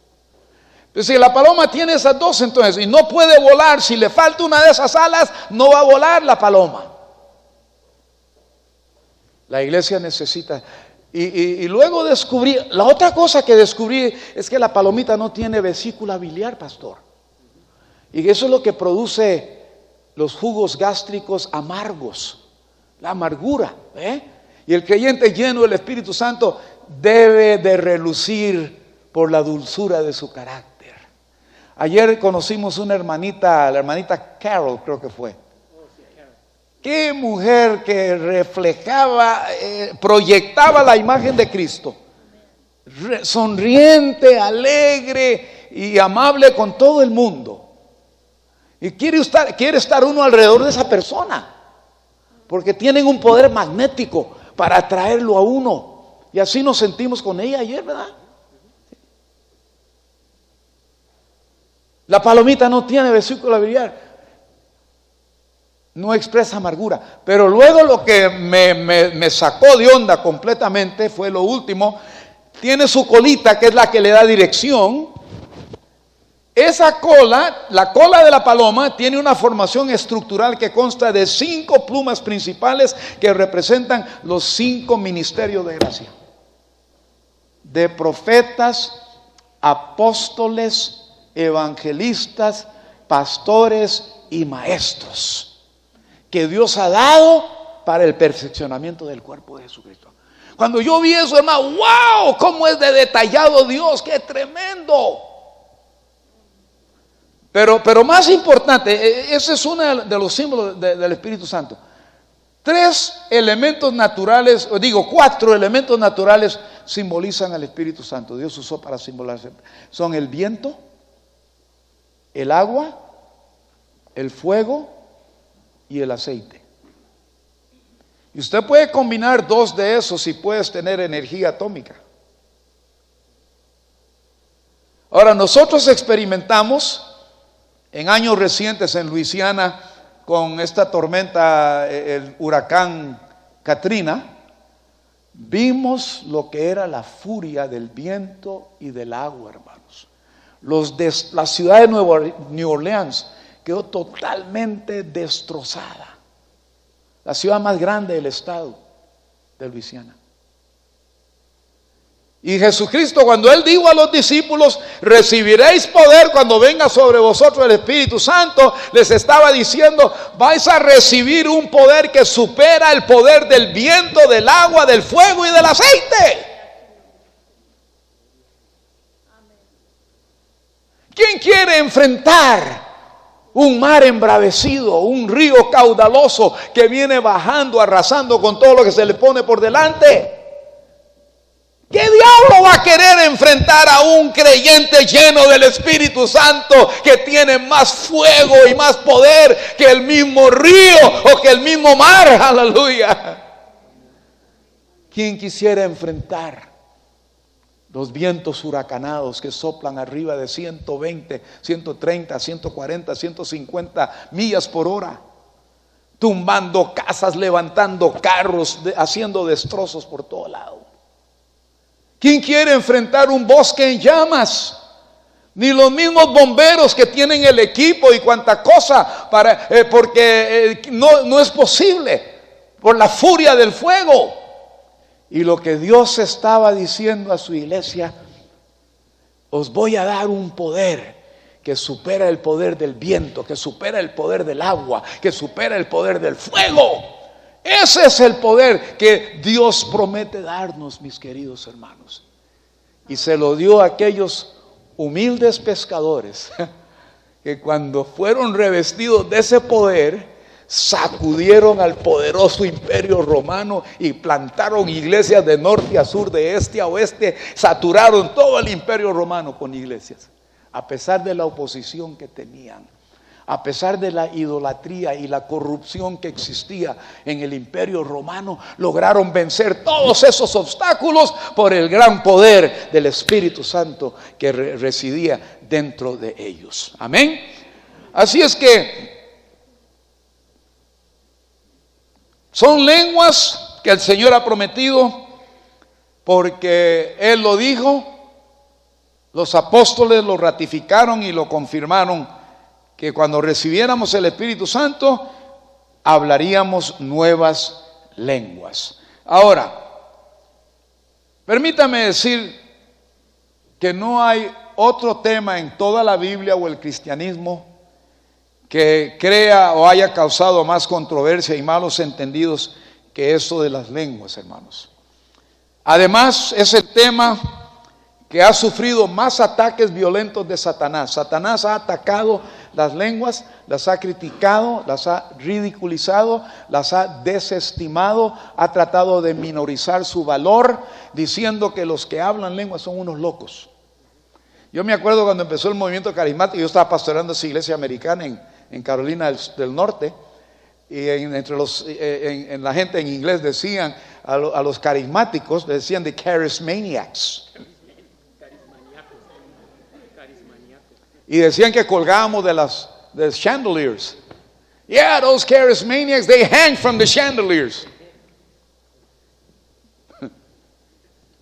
Entonces, si la paloma tiene esas 2, entonces, y no puede volar, si le falta una de esas alas, no va a volar la paloma. La iglesia necesita. Y luego descubrí, la otra cosa que descubrí es que la palomita no tiene vesícula biliar, pastor. Y eso es lo que produce los jugos gástricos amargos, la amargura. Y el creyente lleno del Espíritu Santo debe de relucir por la dulzura de su carácter. Ayer conocimos una hermanita, la hermanita Carol, creo que fue. Qué mujer que reflejaba, proyectaba la imagen de Cristo. Sonriente, alegre y amable con todo el mundo. Y quiere estar uno alrededor de esa persona. Porque tienen un poder magnético para atraerlo a uno. Y así nos sentimos con ella ayer, ¿verdad? La palomita no tiene vesícula biliar. No expresa amargura. Pero luego lo que me sacó de onda completamente fue lo último. Tiene su colita, que es la que le da dirección. Esa cola, la cola de la paloma, tiene una formación estructural que consta de 5 plumas principales que representan los 5 ministerios de gracia. De profetas, apóstoles, evangelistas, pastores y maestros, que Dios ha dado para el perfeccionamiento del cuerpo de Jesucristo. Cuando yo vi eso, hermano, ¡wow! ¿Cómo es de detallado Dios? ¡Qué tremendo! Pero más importante, ese es uno de los símbolos del Espíritu Santo. 4 elementos naturales simbolizan al Espíritu Santo. Dios usó para simbolizar. Son el viento, el agua, el fuego y el aceite. Y usted puede combinar 2 de esos y puedes tener energía atómica. Ahora, nosotros experimentamos en años recientes en Luisiana con esta tormenta, el huracán Katrina. Vimos lo que era la furia del viento y del agua, hermanos. La ciudad de New Orleans quedó totalmente destrozada. La ciudad más grande del estado de Luisiana. Y Jesucristo, cuando Él dijo a los discípulos, recibiréis poder cuando venga sobre vosotros el Espíritu Santo, les estaba diciendo, vais a recibir un poder que supera el poder del viento, del agua, del fuego y del aceite. quiere enfrentar un mar embravecido, un río caudaloso que viene bajando, arrasando con todo lo que se le pone por delante? ¿Qué diablo va a querer enfrentar a un creyente lleno del Espíritu Santo que tiene más fuego y más poder que el mismo río o que el mismo mar? Aleluya. ¿Quién quisiera enfrentar los vientos huracanados que soplan arriba de 120, 130, 140, 150 millas por hora, tumbando casas, levantando carros, haciendo destrozos por todo lado? ¿Quién quiere enfrentar un bosque en llamas? Ni los mismos bomberos que tienen el equipo y cuanta cosa porque no es posible por la furia del fuego. Y lo que Dios estaba diciendo a su iglesia: os voy a dar un poder que supera el poder del viento, que supera el poder del agua, que supera el poder del fuego. Ese es el poder que Dios promete darnos, mis queridos hermanos. Y se lo dio a aquellos humildes pescadores que cuando fueron revestidos de ese poder, sacudieron al poderoso imperio romano y plantaron iglesias de norte a sur, de este a oeste. Saturaron todo el imperio romano con iglesias, a pesar de la oposición que tenían, a pesar de la idolatría y la corrupción que existía en el imperio romano. Lograron vencer todos esos obstáculos por el gran poder del Espíritu Santo que residía dentro de ellos. Amén. Así es que son lenguas que el Señor ha prometido, porque Él lo dijo. Los apóstoles lo ratificaron y lo confirmaron, que cuando recibiéramos el Espíritu Santo hablaríamos nuevas lenguas. Ahora, permítame decir que no hay otro tema en toda la Biblia o el cristianismo que crea o haya causado más controversia y malos entendidos que esto de las lenguas, hermanos. Además, es el tema que ha sufrido más ataques violentos de Satanás. Satanás ha atacado las lenguas, las ha criticado, las ha ridiculizado, las ha desestimado, ha tratado de minorizar su valor, diciendo que los que hablan lenguas son unos locos. Yo me acuerdo cuando empezó el movimiento carismático, yo estaba pastoreando esa iglesia americana en Carolina del Norte, y en la gente en inglés decían a los carismáticos, decían the charismaniacs. Y decían que colgábamos de chandeliers. Yeah, those charismaniacs, they hang from the chandeliers.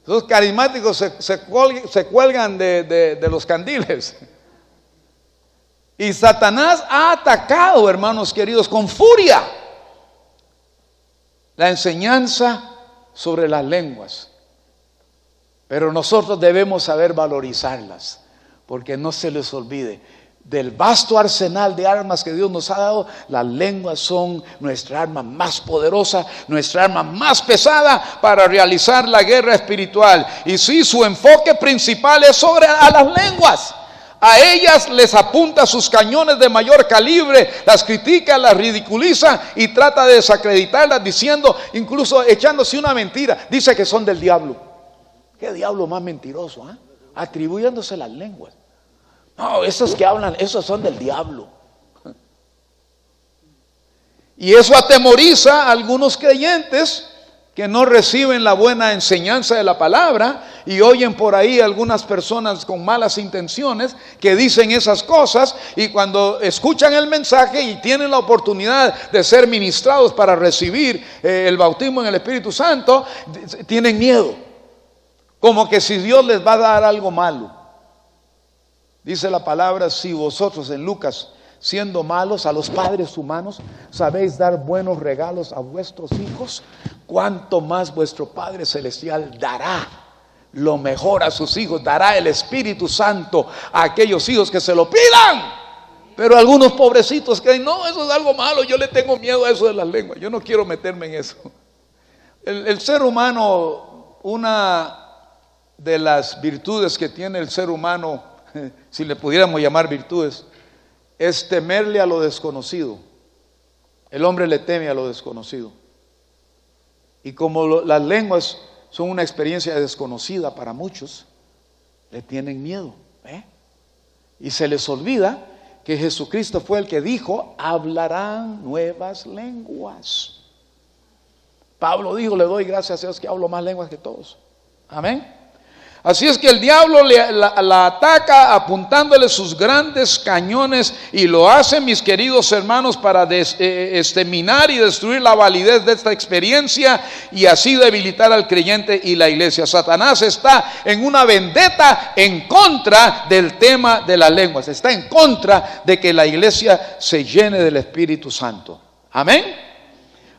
Los carismáticos se cuelgan de los candiles. Y Satanás ha atacado, hermanos queridos, con furia la enseñanza sobre las lenguas. Pero nosotros debemos saber valorizarlas, porque no se les olvide, del vasto arsenal de armas que Dios nos ha dado, las lenguas son nuestra arma más poderosa, nuestra arma más pesada para realizar la guerra espiritual. Y sí, su enfoque principal es sobre a las lenguas. A ellas les apunta sus cañones de mayor calibre, las critica, las ridiculiza y trata de desacreditarlas, diciendo, incluso echándose una mentira, dice que son del diablo. ¿Qué diablo más mentiroso? Atribuyéndose las lenguas. No, esos que hablan, esos son del diablo. Y eso atemoriza a algunos creyentes que no reciben la buena enseñanza de la palabra, y oyen por ahí algunas personas con malas intenciones que dicen esas cosas, y cuando escuchan el mensaje y tienen la oportunidad de ser ministrados para recibir el bautismo en el Espíritu Santo, tienen miedo, como que si Dios les va a dar algo malo. Dice la palabra: si vosotros, en Lucas, siendo malos, a los padres humanos sabéis dar buenos regalos a vuestros hijos, cuánto más vuestro Padre Celestial dará lo mejor a sus hijos, dará el Espíritu Santo a aquellos hijos que se lo pidan. Pero algunos pobrecitos creen, no, eso es algo malo, yo le tengo miedo a eso de las lenguas, yo no quiero meterme en eso. El ser humano, una de las virtudes que tiene el ser humano si le pudiéramos llamar virtudes, es temerle a lo desconocido. El hombre le teme a lo desconocido. Y como las lenguas son una experiencia desconocida para muchos, le tienen miedo. Y se les olvida que Jesucristo fue el que dijo: hablarán nuevas lenguas. Pablo dijo: le doy gracias a Dios que hablo más lenguas que todos. Amén. Así es que el diablo la ataca apuntándole sus grandes cañones, y lo hace, mis queridos hermanos, para minar y destruir la validez de esta experiencia y así debilitar al creyente y la iglesia. Satanás está en una vendetta en contra del tema de las lenguas, está en contra de que la iglesia se llene del Espíritu Santo. Amén.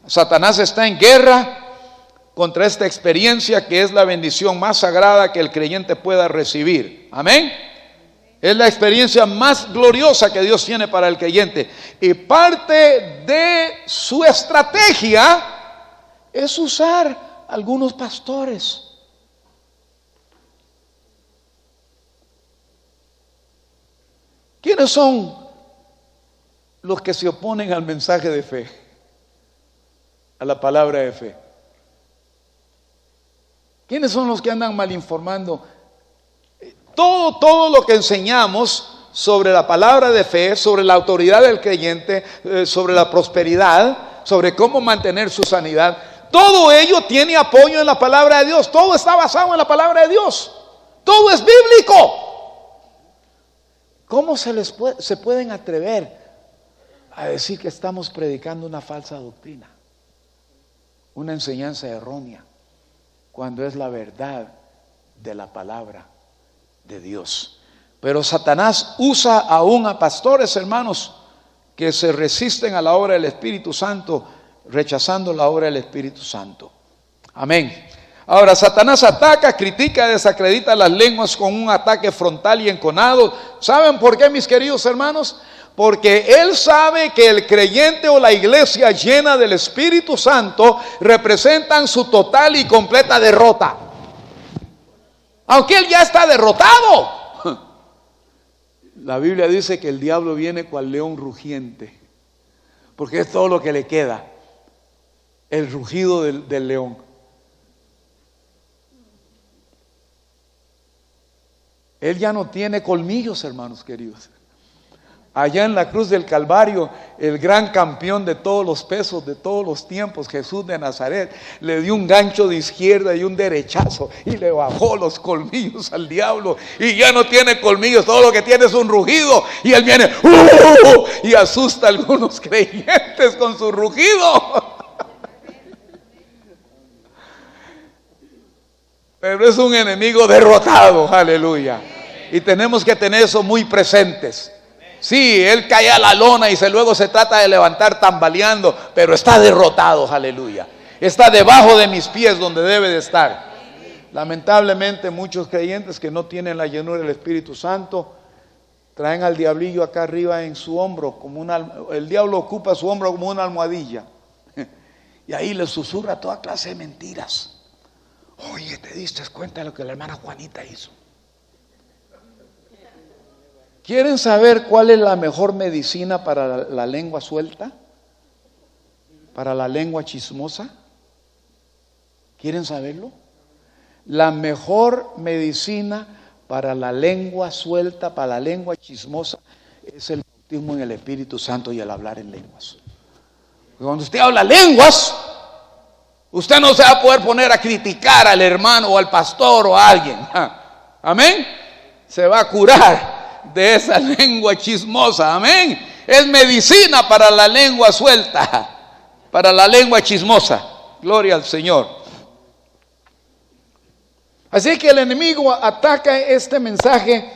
Satanás está en guerra contra esta experiencia que es la bendición más sagrada que el creyente pueda recibir. Amén. Es la experiencia más gloriosa que Dios tiene para el creyente. Y parte de su estrategia es usar algunos pastores. ¿Quiénes son los que se oponen al mensaje de fe? A la palabra de fe. ¿Quiénes son los que andan mal informando? Todo lo que enseñamos sobre la palabra de fe, sobre la autoridad del creyente, sobre la prosperidad, sobre cómo mantener su sanidad, todo ello tiene apoyo en la palabra de Dios. Todo está basado en la palabra de Dios. Todo es bíblico. ¿Cómo se pueden atrever a decir que estamos predicando una falsa doctrina, una enseñanza errónea, cuando es la verdad de la palabra de Dios? Pero Satanás usa aún a pastores, hermanos, que se resisten a la obra del Espíritu Santo, rechazando la obra del Espíritu Santo. Amén. Ahora, Satanás ataca, critica, desacredita las lenguas con un ataque frontal y enconado. ¿Saben por qué, mis queridos hermanos? Porque él sabe que el creyente o la iglesia llena del Espíritu Santo representan su total y completa derrota. Aunque él ya está derrotado. La Biblia dice que el diablo viene cual león rugiente, porque es todo lo que le queda, el rugido del león. Él ya no tiene colmillos, hermanos queridos. Allá en la cruz del Calvario, el gran campeón de todos los pesos, de todos los tiempos, Jesús de Nazaret, le dio un gancho de izquierda y un derechazo y le bajó los colmillos al diablo, y ya no tiene colmillos, todo lo que tiene es un rugido, y él viene y asusta a algunos creyentes con su rugido. Pero es un enemigo derrotado, aleluya, y tenemos que tener eso muy presentes. Sí, él cae a la lona y luego se trata de levantar tambaleando, pero está derrotado, aleluya. Está debajo de mis pies donde debe de estar. Lamentablemente muchos creyentes que no tienen la llenura del Espíritu Santo traen al diablillo acá arriba en su hombro, el diablo ocupa su hombro como una almohadilla, y ahí le susurra toda clase de mentiras. Oye, ¿te diste cuenta de lo que la hermana Juanita hizo? ¿Quieren saber cuál es la mejor medicina para la lengua suelta? ¿Para la lengua chismosa? ¿Quieren saberlo? La mejor medicina para la lengua suelta, para la lengua chismosa, es el bautismo en el Espíritu Santo y el hablar en lenguas. Cuando usted habla lenguas, usted no se va a poder poner a criticar al hermano o al pastor o a alguien. Amén. Se va a curar de esa lengua chismosa. Amén. Es medicina para la lengua suelta, para la lengua chismosa. Gloria al Señor. Así que el enemigo ataca este mensaje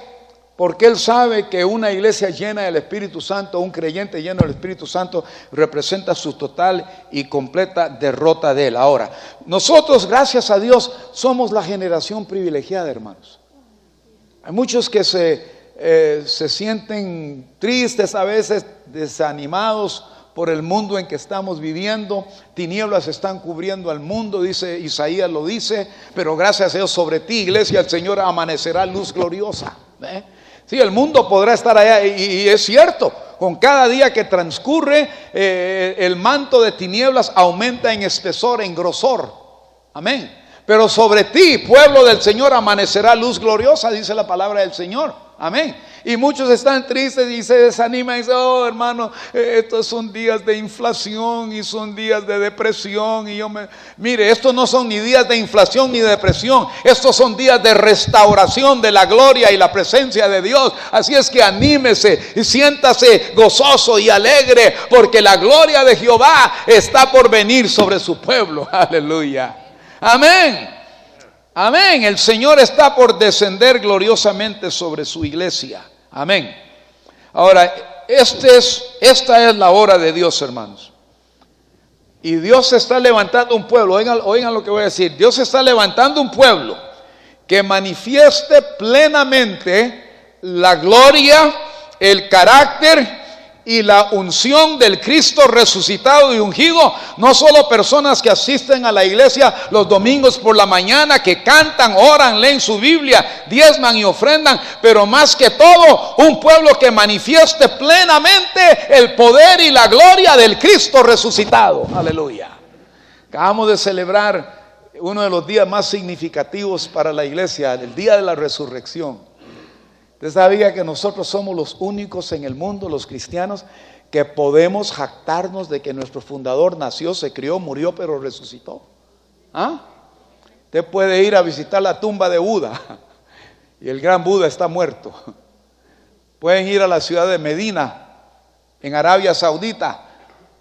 porque él sabe que una iglesia llena del Espíritu Santo, un creyente lleno del Espíritu Santo, representa su total y completa derrota de él. Ahora, nosotros, gracias a Dios, somos la generación privilegiada, hermanos. Hay muchos que se sienten tristes, a veces desanimados por el mundo en que estamos viviendo. Tinieblas están cubriendo al mundo, dice Isaías, lo dice, pero gracias a Dios sobre ti, iglesia, el Señor amanecerá luz gloriosa. Sí, el mundo podrá estar allá y es cierto, con cada día que transcurre el manto de tinieblas aumenta en espesor, en grosor. Amén. Pero sobre ti, pueblo del Señor, amanecerá luz gloriosa, dice la palabra del Señor. Amén. Y muchos están tristes y se desaniman y dicen, oh hermano, estos son días de inflación y son días de depresión. Mire, estos no son ni días de inflación ni de depresión. Estos son días de restauración de la gloria y la presencia de Dios. Así es que anímese y siéntase gozoso y alegre, porque la gloria de Jehová está por venir sobre su pueblo. Aleluya. Amén. Amén. El Señor está por descender gloriosamente sobre su iglesia. Amén. Ahora, esta es la hora de Dios, hermanos. Y Dios está levantando un pueblo. Oigan lo que voy a decir. Dios está levantando un pueblo que manifieste plenamente la gloria, el carácter y la unción del Cristo resucitado y ungido. No solo personas que asisten a la iglesia los domingos por la mañana, que cantan, oran, leen su Biblia, diezman y ofrendan, pero más que todo, un pueblo que manifieste plenamente el poder y la gloria del Cristo resucitado. Aleluya. Acabamos de celebrar uno de los días más significativos para la iglesia, el día de la resurrección. ¿Usted sabía que nosotros somos los únicos en el mundo, los cristianos, que podemos jactarnos de que nuestro fundador nació, se crió, murió, pero resucitó? Usted puede ir a visitar la tumba de Buda y el gran Buda está muerto. Pueden ir a la ciudad de Medina, en Arabia Saudita,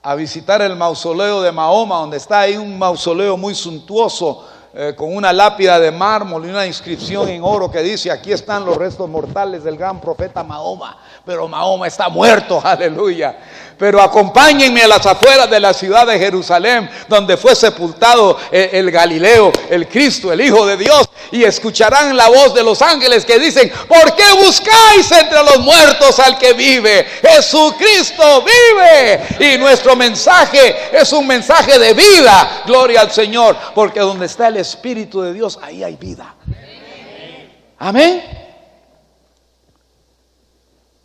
a visitar el mausoleo de Mahoma, donde está ahí un mausoleo muy suntuoso, con una lápida de mármol y una inscripción en oro que dice: aquí están los restos mortales del gran profeta Mahoma, pero Mahoma está muerto. Aleluya. Pero acompáñenme a las afueras de la ciudad de Jerusalén, donde fue sepultado el Galileo, el Cristo, el Hijo de Dios, y escucharán la voz de los ángeles que dicen: ¿por qué buscáis entre los muertos al que vive? Jesucristo vive. Y nuestro mensaje es un mensaje de vida. Gloria al Señor, porque donde está el Espíritu de Dios, ahí hay vida. Amén.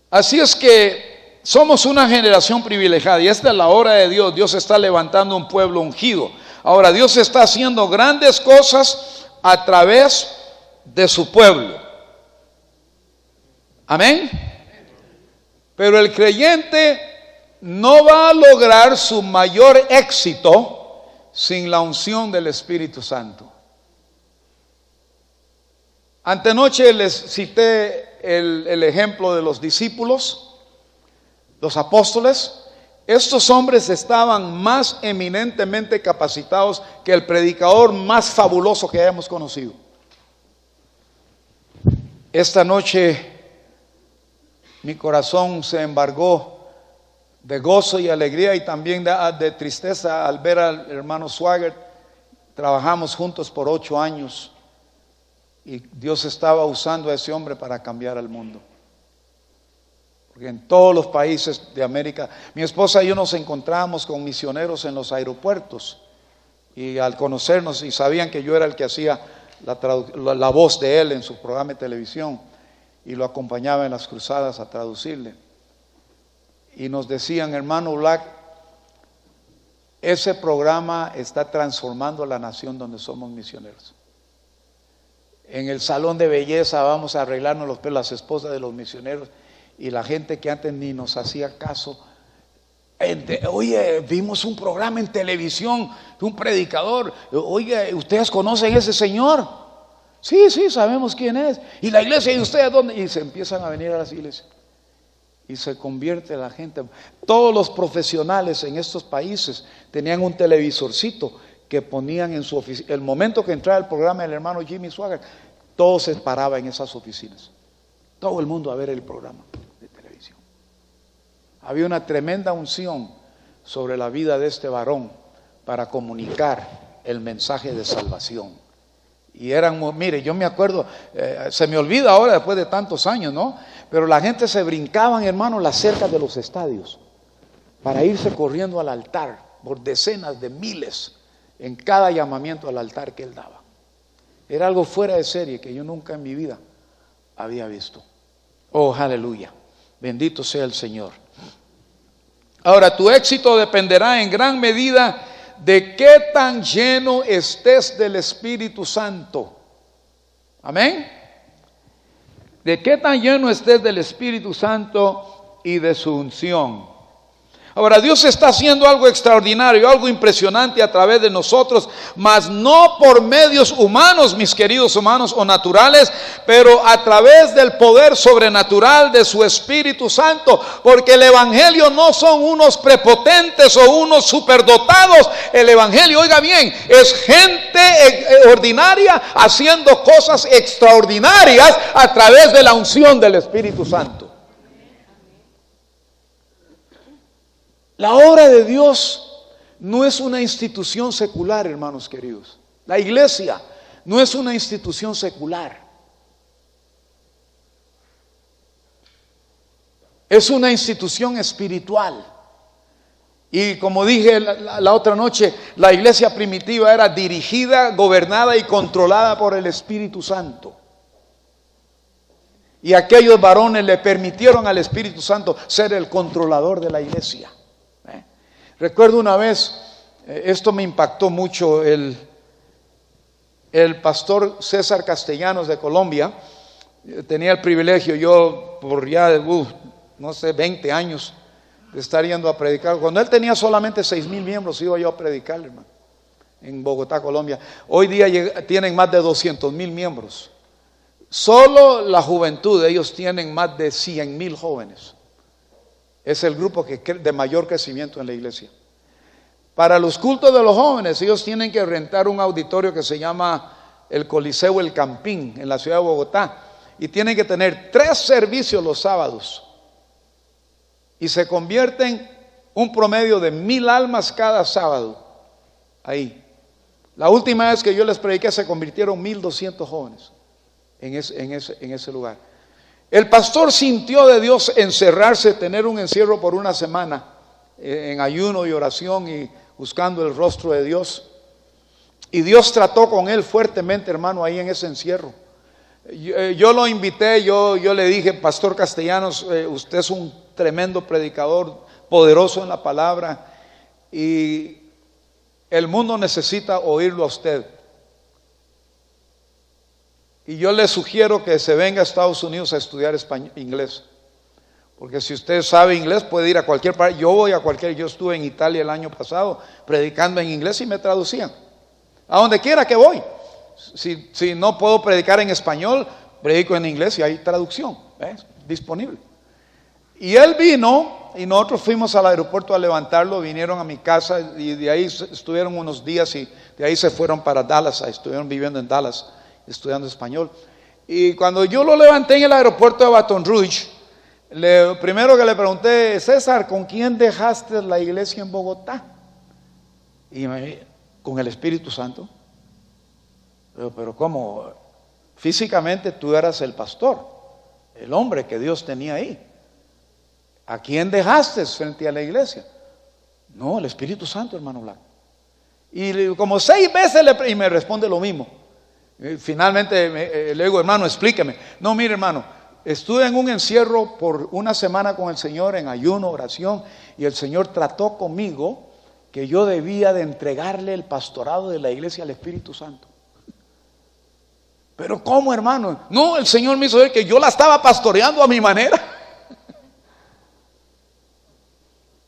Así es que somos una generación privilegiada y esta es la hora de Dios. Dios está levantando un pueblo ungido. Ahora, Dios está haciendo grandes cosas a través de su pueblo. Amén. Pero el creyente no va a lograr su mayor éxito sin la unción del Espíritu Santo. Antenoche les cité el ejemplo de los discípulos, los apóstoles. Estos hombres estaban más eminentemente capacitados que el predicador más fabuloso que hayamos conocido. Esta noche mi corazón se embargó de gozo y alegría y también de tristeza al ver al hermano Swagger. Trabajamos juntos por 8 años y Dios estaba usando a ese hombre para cambiar al mundo. Porque en todos los países de América, mi esposa y yo nos encontrábamos con misioneros en los aeropuertos, y al conocernos y sabían que yo era el que hacía la voz de él en su programa de televisión y lo acompañaba en las cruzadas a traducirle, y nos decían: hermano Black, ese programa está transformando a la nación donde somos misioneros. En el salón de belleza vamos a arreglarnos los pelos, las esposas de los misioneros, y la gente que antes ni nos hacía caso, oye, vimos un programa en televisión de un predicador, oye, ¿ustedes conocen a ese señor? Sí, sabemos quién es. ¿Y la iglesia? ¿Y ustedes dónde? Y se empiezan a venir a las iglesias y se convierte la gente. Todos los profesionales en estos países tenían un televisorcito que ponían en su oficina. El momento que entraba el programa del hermano Jimmy Swagger, todo se paraba en esas oficinas, todo el mundo a ver el programa de televisión. Había una tremenda unción sobre la vida de este varón para comunicar el mensaje de salvación. Y mire, yo me acuerdo, se me olvida ahora después de tantos años, ¿no? Pero la gente se brincaban, hermano, las cercas de los estadios para irse corriendo al altar, por decenas de miles, en cada llamamiento al altar que él daba. Era algo fuera de serie que yo nunca en mi vida había visto. Oh, aleluya. Bendito sea el Señor. Ahora, tu éxito dependerá en gran medida de qué tan lleno estés del Espíritu Santo. Amén. De qué tan lleno estés del Espíritu Santo y de su unción. Ahora, Dios está haciendo algo extraordinario, algo impresionante a través de nosotros, mas no por medios humanos, mis queridos hermanos, o naturales, pero a través del poder sobrenatural de su Espíritu Santo, porque el Evangelio no son unos prepotentes o unos superdotados. El Evangelio, oiga bien, es gente ordinaria haciendo cosas extraordinarias a través de la unción del Espíritu Santo. La obra de Dios no es una institución secular, hermanos queridos. La iglesia no es una institución secular. Es una institución espiritual. Y como dije la otra noche, la iglesia primitiva era dirigida, gobernada y controlada por el Espíritu Santo. Y aquellos varones le permitieron al Espíritu Santo ser el controlador de la iglesia. Recuerdo una vez, esto me impactó mucho, el pastor César Castellanos de Colombia. Tenía el privilegio, yo por ya, no sé, 20 años de estar yendo a predicar. Cuando él tenía solamente 6,000 miembros, iba yo a predicar, hermano, en Bogotá, Colombia. Hoy día tienen más de 200,000 miembros. Solo la juventud, ellos tienen más de 100,000 jóvenes. Es el grupo de mayor crecimiento en la iglesia. Para los cultos de los jóvenes, ellos tienen que rentar un auditorio que se llama el Coliseo El Campín, en la ciudad de Bogotá. Y tienen que tener 3 servicios los sábados. Y se convierten un promedio de 1,000 almas cada sábado. Ahí. La última vez que yo les prediqué se convirtieron 1,200 jóvenes en ese lugar. El pastor sintió de Dios encerrarse, tener un encierro por una semana en ayuno y oración y buscando el rostro de Dios. Y Dios trató con él fuertemente, hermano, ahí en ese encierro. Yo lo invité, yo le dije, Pastor Castellanos, usted es un tremendo predicador, poderoso en la palabra, y el mundo necesita oírlo a usted. Y yo le sugiero que se venga a Estados Unidos a estudiar inglés. Porque si usted sabe inglés puede ir a cualquier parte. Yo estuve en Italia el año pasado predicando en inglés y me traducían. A donde quiera que voy. Si no puedo predicar en español, predico en inglés y hay traducción disponible. Y él vino y nosotros fuimos al aeropuerto a levantarlo, vinieron a mi casa y de ahí estuvieron unos días y de ahí se fueron para Dallas, estuvieron viviendo en Dallas, estudiando español. Y cuando yo lo levanté en el aeropuerto de Baton Rouge, primero que le pregunté, César, ¿con quién dejaste la iglesia en Bogotá? Y con el Espíritu Santo. Pero ¿cómo? Físicamente tú eras el pastor, el hombre que Dios tenía ahí. ¿A quién dejaste frente a la iglesia? No, el Espíritu Santo, hermano Black. Y como 6 veces y me responde lo mismo. Finalmente le digo, hermano, explíqueme. No, mire, hermano, estuve en un encierro por una semana con el Señor en ayuno, oración, y el Señor trató conmigo que yo debía de entregarle el pastorado de la iglesia al Espíritu Santo. Pero ¿cómo, hermano? No, el Señor me hizo ver que yo la estaba pastoreando a mi manera.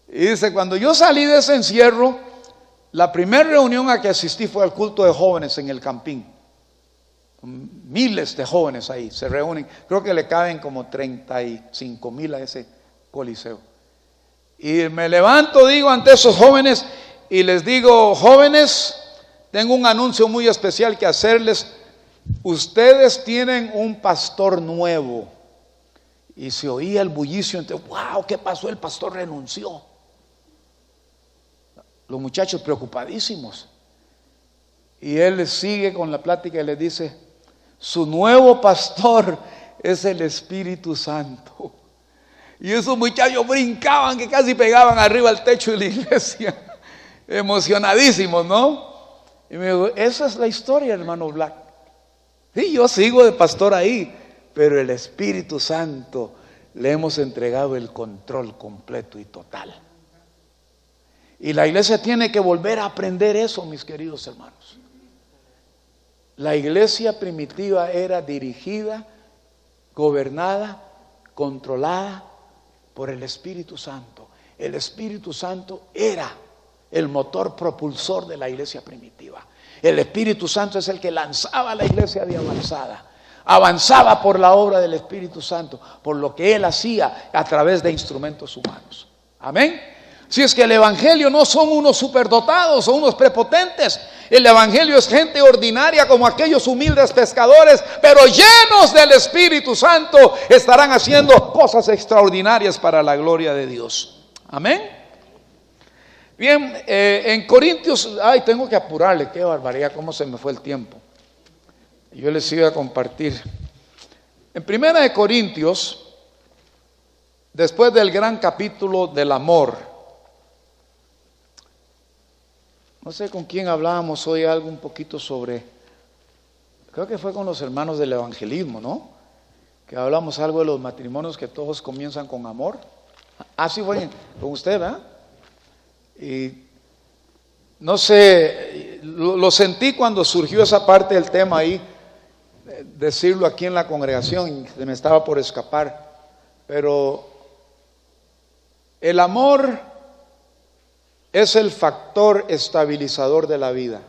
Y dice, cuando yo salí de ese encierro, la primera reunión a que asistí fue al culto de jóvenes en el Campín. Miles de jóvenes ahí se reúnen. Creo que le caben como 35,000 a ese coliseo. Y me levanto, digo, ante esos jóvenes y les digo, jóvenes, tengo un anuncio muy especial que hacerles. Ustedes tienen un pastor nuevo. Y se oía el bullicio. Entonces, wow, ¿qué pasó? El pastor renunció. Los muchachos preocupadísimos. Y él sigue con la plática y les dice, su nuevo pastor es el Espíritu Santo. Y esos muchachos brincaban que casi pegaban arriba al techo de la iglesia, emocionadísimos, ¿no? Y me dijo, esa es la historia, hermano Black. Sí, yo sigo de pastor ahí, pero el Espíritu Santo le hemos entregado el control completo y total. Y la iglesia tiene que volver a aprender eso, mis queridos hermanos. La iglesia primitiva era dirigida, gobernada, controlada por el Espíritu Santo. El Espíritu Santo era el motor propulsor de la iglesia primitiva. El Espíritu Santo es el que lanzaba a la iglesia de avanzada. Avanzaba por la obra del Espíritu Santo, por lo que Él hacía a través de instrumentos humanos. Amén. Si es que el Evangelio no son unos superdotados o unos prepotentes. El Evangelio es gente ordinaria como aquellos humildes pescadores, pero llenos del Espíritu Santo estarán haciendo cosas extraordinarias para la gloria de Dios. Amén. Bien, en Corintios, tengo que apurarle, qué barbaridad, cómo se me fue el tiempo. Yo les iba a compartir. En 1 Corintios, después del gran capítulo del amor, no sé con quién hablábamos hoy algo un poquito sobre, creo que fue con los hermanos del evangelismo, ¿no? Que hablamos algo de los matrimonios que todos comienzan con amor. Así fue con usted, ¿verdad? Y no sé, lo sentí cuando surgió esa parte del tema ahí, decirlo aquí en la congregación, se me estaba por escapar, pero el amor es el factor estabilizador de la vida.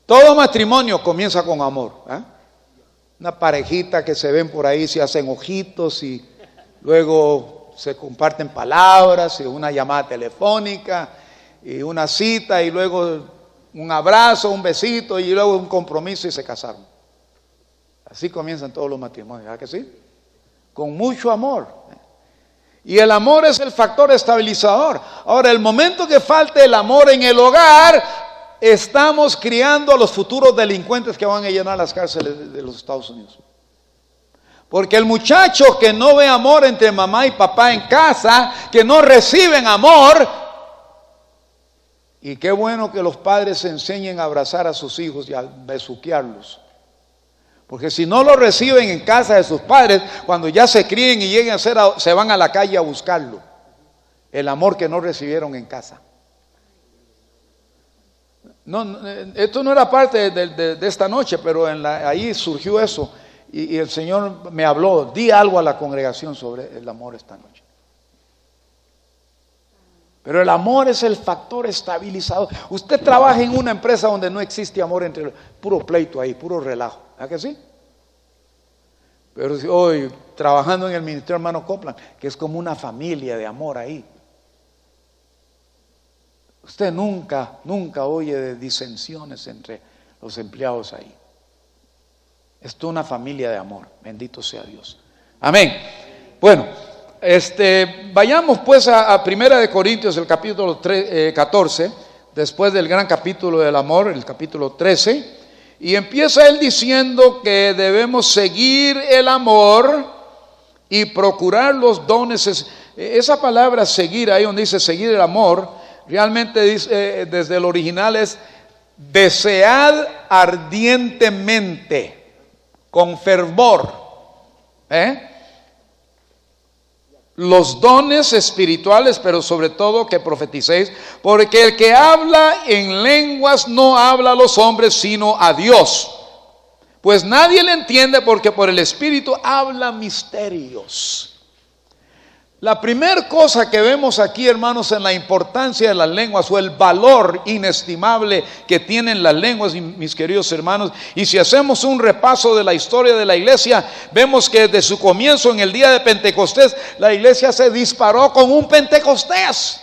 Todo matrimonio comienza con amor, ¿eh? Una parejita que se ven por ahí, se hacen ojitos y luego se comparten palabras y una llamada telefónica y una cita y luego un abrazo, un besito y luego un compromiso y se casaron. Así comienzan todos los matrimonios, ¿verdad que sí? Con mucho amor. Y el amor es el factor estabilizador. Ahora, el momento que falte el amor en el hogar, estamos criando a los futuros delincuentes que van a llenar las cárceles de los Estados Unidos. Porque el muchacho que no ve amor entre mamá y papá en casa, que no reciben amor, y qué bueno que los padres enseñen a abrazar a sus hijos y a besuquearlos. Porque si no lo reciben en casa de sus padres, cuando ya se críen y lleguen a ser, se van a la calle a buscarlo. El amor que no recibieron en casa. No, esto no era parte de esta noche, pero ahí surgió eso. Y el Señor me habló, di algo a la congregación sobre el amor esta noche. Pero el amor es el factor estabilizador. Usted trabaja en una empresa donde no existe amor, entre puro pleito ahí, puro relajo, ¿verdad que sí? Pero si hoy trabajando en el ministerio hermano Copland, que es como una familia de amor ahí. Usted nunca oye de disensiones entre los empleados ahí. Es toda una familia de amor, bendito sea Dios. Amén. Bueno. Vayamos pues a 1 Corintios, el capítulo 14, después del gran capítulo del amor, el capítulo 13, y empieza él diciendo que debemos seguir el amor y procurar los dones. Esa palabra seguir, ahí donde dice seguir el amor, realmente dice, desde el original es desead ardientemente, con fervor, los dones espirituales, pero sobre todo que profeticéis, porque el que habla en lenguas no habla a los hombres, sino a Dios. Pues nadie le entiende, porque por el Espíritu habla misterios. La primera cosa que vemos aquí, hermanos, en la importancia de las lenguas o el valor inestimable que tienen las lenguas, mis queridos hermanos, y si hacemos un repaso de la historia de la iglesia, vemos que desde su comienzo en el día de Pentecostés, la iglesia se disparó con un Pentecostés.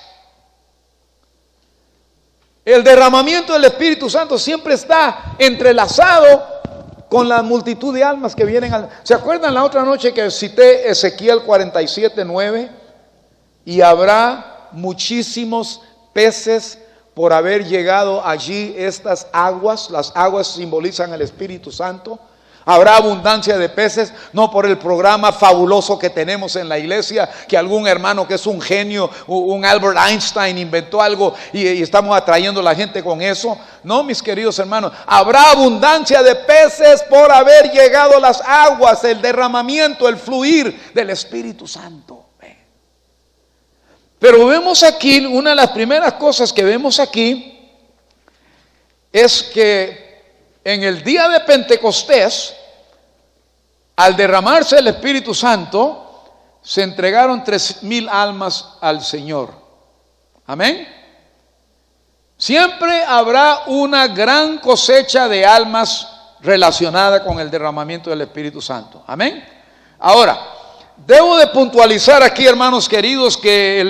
El derramamiento del Espíritu Santo siempre está entrelazado con la multitud de almas que vienen ¿Se acuerdan la otra noche que cité Ezequiel 47:9? Y habrá muchísimos peces por haber llegado allí estas aguas. Las aguas simbolizan el Espíritu Santo. Habrá abundancia de peces, no por el programa fabuloso que tenemos en la iglesia, que algún hermano que es un genio, un Albert Einstein inventó algo y estamos atrayendo a la gente con eso. No, mis queridos hermanos, habrá abundancia de peces por haber llegado las aguas, el derramamiento, el fluir del Espíritu Santo. Pero vemos aquí, una de las primeras cosas que vemos aquí es que en el día de Pentecostés, al derramarse el Espíritu Santo, se entregaron 3,000 almas al Señor. Amén. Siempre habrá una gran cosecha de almas relacionada con el derramamiento del Espíritu Santo. Amén. Ahora, debo de puntualizar aquí, hermanos queridos, que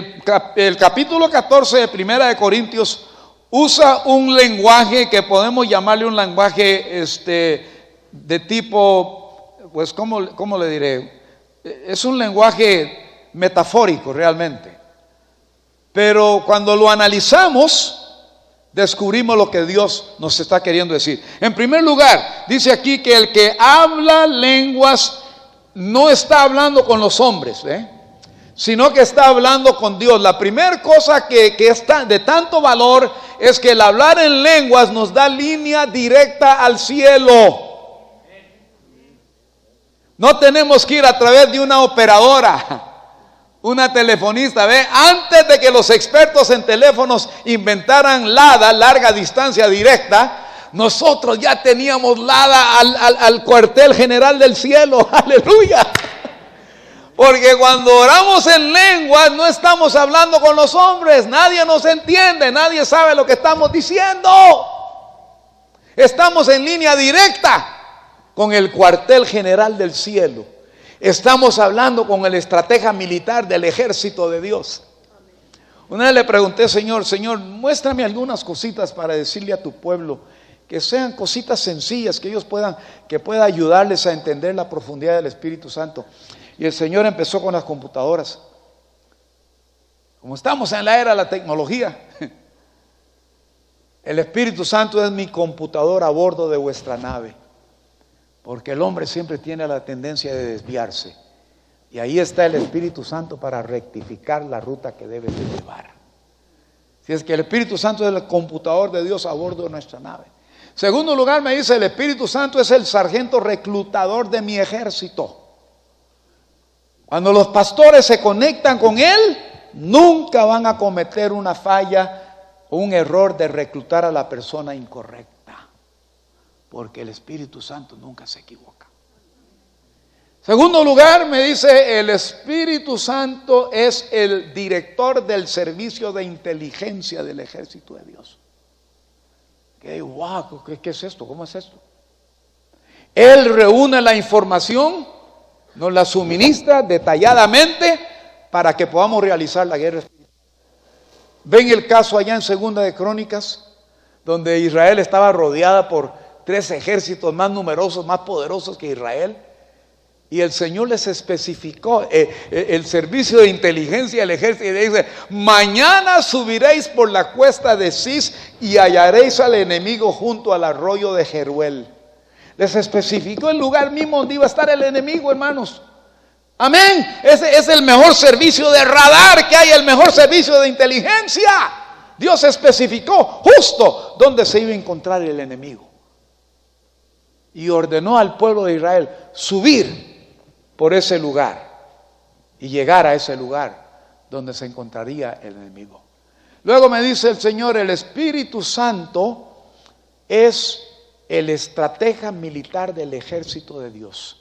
el capítulo 14 de Primera de Corintios usa un lenguaje que podemos llamarle un lenguaje de tipo, pues, ¿cómo le diré? Es un lenguaje metafórico realmente. Pero cuando lo analizamos, descubrimos lo que Dios nos está queriendo decir. En primer lugar, dice aquí que el que habla lenguas no está hablando con los hombres, sino que está hablando con Dios. La primera cosa que es de tanto valor es que el hablar en lenguas nos da línea directa al cielo. No tenemos que ir a través de una operadora, una telefonista. Antes de que los expertos en teléfonos inventaran LADA, larga distancia directa, nosotros ya teníamos LADA al cuartel general del cielo. Aleluya. Porque cuando oramos en lenguas no estamos hablando con los hombres, nadie nos entiende, nadie sabe lo que estamos diciendo. Estamos en línea directa con el cuartel general del cielo. Estamos hablando con el estratega militar del ejército de Dios. Una vez le pregunté, Señor, muéstrame algunas cositas para decirle a tu pueblo, que sean cositas sencillas, que pueda ayudarles a entender la profundidad del Espíritu Santo. Y el Señor empezó con las computadoras. Como estamos en la era de la tecnología, el Espíritu Santo es mi computadora a bordo de vuestra nave. Porque el hombre siempre tiene la tendencia de desviarse. Y ahí está el Espíritu Santo para rectificar la ruta que debe de llevar. Si es que el Espíritu Santo es el computador de Dios a bordo de nuestra nave. Segundo lugar, me dice, el Espíritu Santo es el sargento reclutador de mi ejército. Cuando los pastores se conectan con Él, nunca van a cometer una falla o un error de reclutar a la persona incorrecta, porque el Espíritu Santo nunca se equivoca. Segundo lugar, me dice, el Espíritu Santo es el director del servicio de inteligencia del ejército de Dios. ¿Qué es esto? ¿Cómo es esto? Él reúne la información, nos la suministra detalladamente para que podamos realizar la guerra espiritual. Ven el caso allá en Segunda de Crónicas, donde Israel estaba rodeada por 3 ejércitos más numerosos, más poderosos que Israel. Y el Señor les especificó el servicio de inteligencia del ejército. Y dice, mañana subiréis por la cuesta de Cis y hallaréis al enemigo junto al arroyo de Jeruel. Les especificó el lugar mismo donde iba a estar el enemigo, hermanos. Amén. Ese es el mejor servicio de radar que hay, el mejor servicio de inteligencia. Dios especificó justo dónde se iba a encontrar el enemigo. Y ordenó al pueblo de Israel subir por ese lugar y llegar a ese lugar donde se encontraría el enemigo. Luego me dice el Señor, el Espíritu Santo es el estratega militar del ejército de Dios.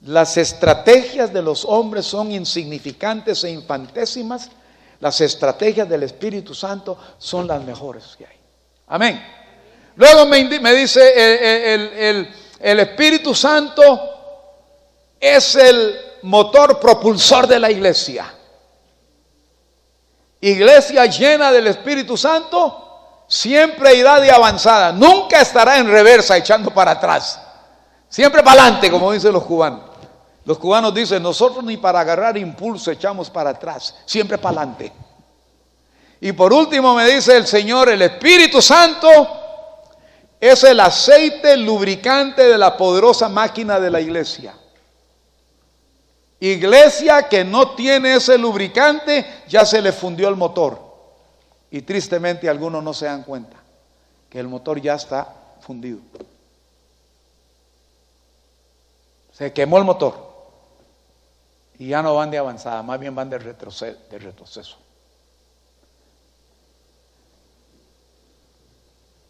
Las estrategias de los hombres son insignificantes e infantésimas. Las estrategias del Espíritu Santo son las mejores que hay. Amén. Luego me dice el Espíritu Santo es el motor propulsor de la iglesia. Iglesia llena del Espíritu Santo siempre irá de avanzada, nunca estará en reversa echando para atrás, siempre para adelante, como dicen los cubanos. Los cubanos dicen, nosotros ni para agarrar impulso echamos para atrás, siempre para adelante. Y por último me dice el Señor, el Espíritu Santo es el aceite lubricante de la poderosa máquina de la iglesia. Iglesia que no tiene ese lubricante, ya se le fundió el motor. Y tristemente algunos no se dan cuenta que el motor ya está fundido. Se quemó el motor. Y ya no van de avanzada, más bien van de retroceso.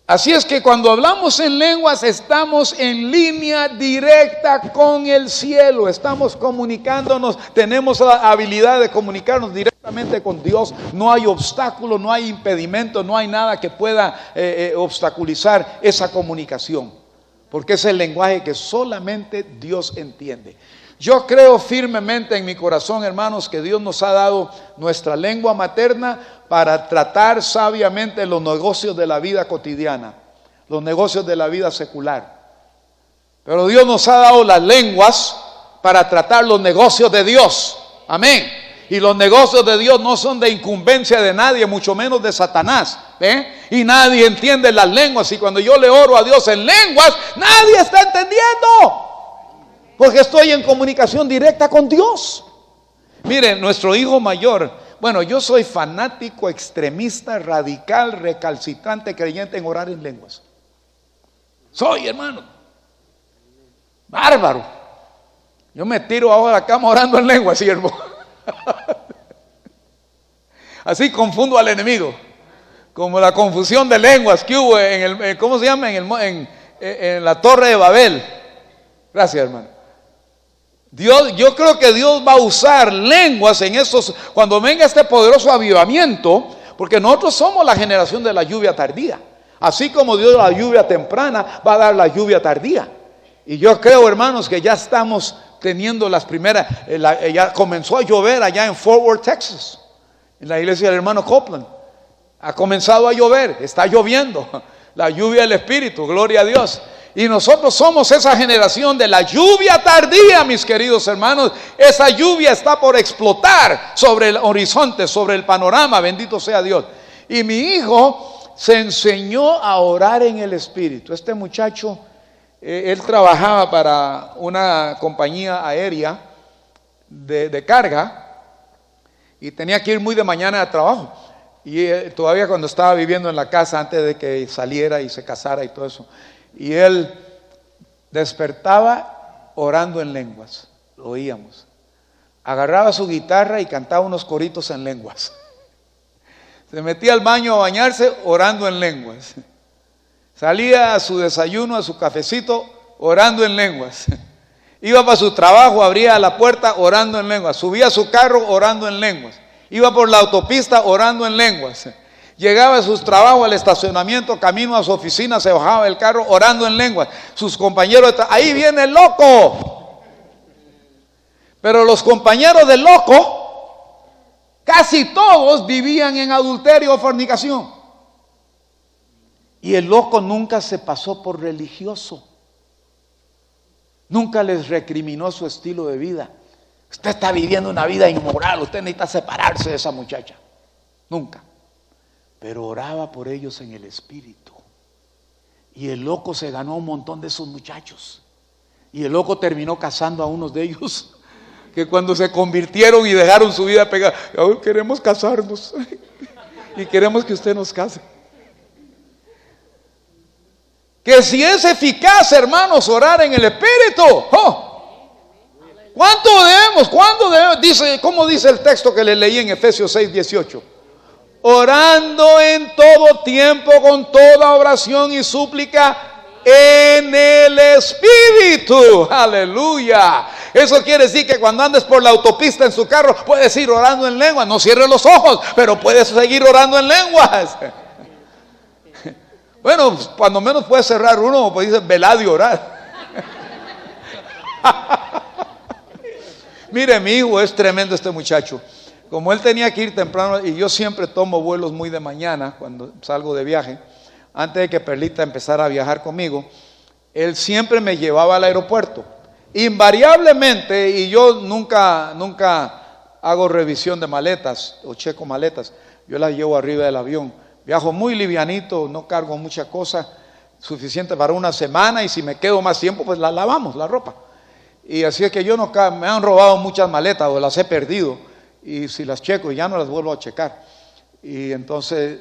Así es que cuando hablamos en lenguas estamos en línea directa con el cielo, estamos comunicándonos, tenemos la habilidad de comunicarnos directamente con Dios. No hay obstáculo, no hay impedimento, no hay nada que pueda obstaculizar esa comunicación, porque es el lenguaje que solamente Dios entiende. Yo creo firmemente en mi corazón, hermanos, que Dios nos ha dado nuestra lengua materna para tratar sabiamente los negocios de la vida cotidiana, los negocios de la vida secular. Pero Dios nos ha dado las lenguas para tratar los negocios de Dios. Amén. Y los negocios de Dios no son de incumbencia de nadie, mucho menos de Satanás. Y nadie entiende las lenguas. Y cuando yo le oro a Dios en lenguas, nadie está entendiendo. Porque estoy en comunicación directa con Dios. Miren, nuestro hijo mayor, bueno, yo soy fanático, extremista, radical, recalcitrante, creyente en orar en lenguas. Soy, hermano. Bárbaro. Yo me tiro abajo de la cama orando en lenguas, siervo. Así confundo al enemigo. Como la confusión de lenguas que hubo en el, ¿cómo se llama? En la Torre de Babel. Gracias, hermano. Dios, yo creo que Dios va a usar lenguas en esos, cuando venga este poderoso avivamiento, porque nosotros somos la generación de la lluvia tardía. Así como Dios dio la lluvia temprana, va a dar la lluvia tardía. Y yo creo, hermanos, que ya estamos teniendo las primeras, ya comenzó a llover allá en Fort Worth, Texas, en la iglesia del hermano Copeland. Ha comenzado a llover, está lloviendo, la lluvia del Espíritu, gloria a Dios. Y nosotros somos esa generación de la lluvia tardía, mis queridos hermanos. Esa lluvia está por explotar sobre el horizonte, sobre el panorama, bendito sea Dios. Y mi hijo se enseñó a orar en el Espíritu. Este muchacho, él trabajaba para una compañía aérea de carga y tenía que ir muy de mañana a trabajo. Y todavía cuando estaba viviendo en la casa, antes de que saliera y se casara y todo eso. Y él despertaba orando en lenguas, lo oíamos. Agarraba su guitarra y cantaba unos coritos en lenguas. Se metía al baño a bañarse orando en lenguas. Salía a su desayuno, a su cafecito, orando en lenguas. Iba para su trabajo, abría la puerta orando en lenguas. Subía a su carro orando en lenguas. Iba por la autopista orando en lenguas. Llegaba a sus trabajos, al estacionamiento, camino a su oficina, se bajaba del carro orando en lenguas. Sus compañeros, ahí viene el loco. Pero los compañeros del loco, casi todos vivían en adulterio o fornicación. Y el loco nunca se pasó por religioso. Nunca les recriminó su estilo de vida. Usted está viviendo una vida inmoral, usted necesita separarse de esa muchacha. Nunca. Pero oraba por ellos en el Espíritu. Y el loco se ganó un montón de esos muchachos. Y el loco terminó casando a unos de ellos, que cuando se convirtieron y dejaron su vida pegada, oh, queremos casarnos y queremos que usted nos case. Que si es eficaz, hermanos, orar en el Espíritu, ¿cuánto debemos? ¿Cuándo debemos? Dice, ¿cómo dice el texto que le leí en Efesios 6:18? Orando en todo tiempo con toda oración y súplica en el Espíritu. Aleluya. Eso quiere decir que cuando andes por la autopista en su carro, puedes ir orando en lenguas. No cierres los ojos, pero puedes seguir orando en lenguas. Bueno, cuando menos puedes cerrar uno, pues dice velad y orar. Mire, mi hijo es tremendo, este muchacho. Como él tenía que ir temprano, y yo siempre tomo vuelos muy de mañana cuando salgo de viaje, antes de que Perlita empezara a viajar conmigo, él siempre me llevaba al aeropuerto. Invariablemente, y yo nunca hago revisión de maletas o checo maletas, yo las llevo arriba del avión. Viajo muy livianito, no cargo mucha cosa, suficiente para una semana, y si me quedo más tiempo, pues la lavamos, la ropa. Y así es que yo no, me han robado muchas maletas o las he perdido, y si las checo ya no las vuelvo a checar. Y entonces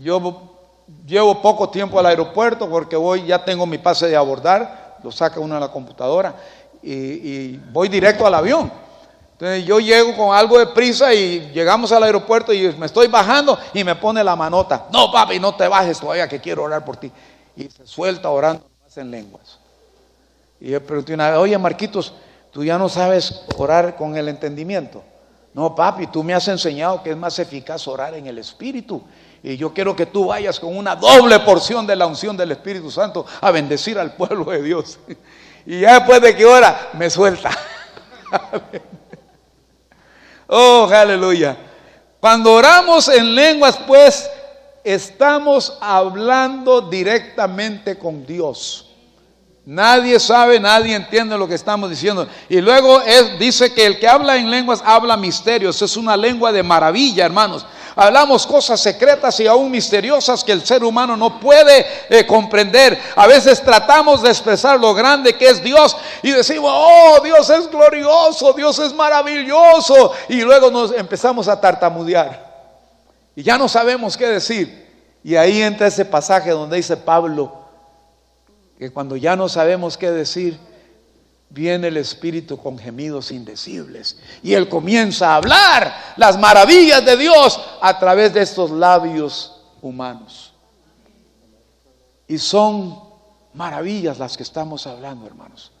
yo llevo poco tiempo al aeropuerto porque ya tengo mi pase de abordar, lo saca uno en la computadora y voy directo al avión. Entonces yo llego con algo de prisa y llegamos al aeropuerto y me estoy bajando y me pone la manota: no, papi, no te bajes todavía, que quiero orar por ti. Y se suelta orando en lenguas. Y yo pregunté una vez: oye, Marquitos, ¿tú ya no sabes orar con el entendimiento? No, papi, tú me has enseñado que es más eficaz orar en el Espíritu. Y yo quiero que tú vayas con una doble porción de la unción del Espíritu Santo a bendecir al pueblo de Dios. Y ya después de que ora, me suelta. Oh, aleluya. Cuando oramos en lenguas, pues, estamos hablando directamente con Dios. Nadie sabe, nadie entiende lo que estamos diciendo. Y luego dice que el que habla en lenguas habla misterios. Es una lengua de maravilla, hermanos. Hablamos cosas secretas y aún misteriosas que el ser humano no puede comprender. A veces tratamos de expresar lo grande que es Dios y decimos: oh, Dios es glorioso, Dios es maravilloso. Y luego nos empezamos a tartamudear y ya no sabemos qué decir. Y ahí entra ese pasaje donde dice Pablo que cuando ya no sabemos qué decir, viene el Espíritu con gemidos indecibles y Él comienza a hablar las maravillas de Dios a través de estos labios humanos. Y son maravillas las que estamos hablando, hermanos.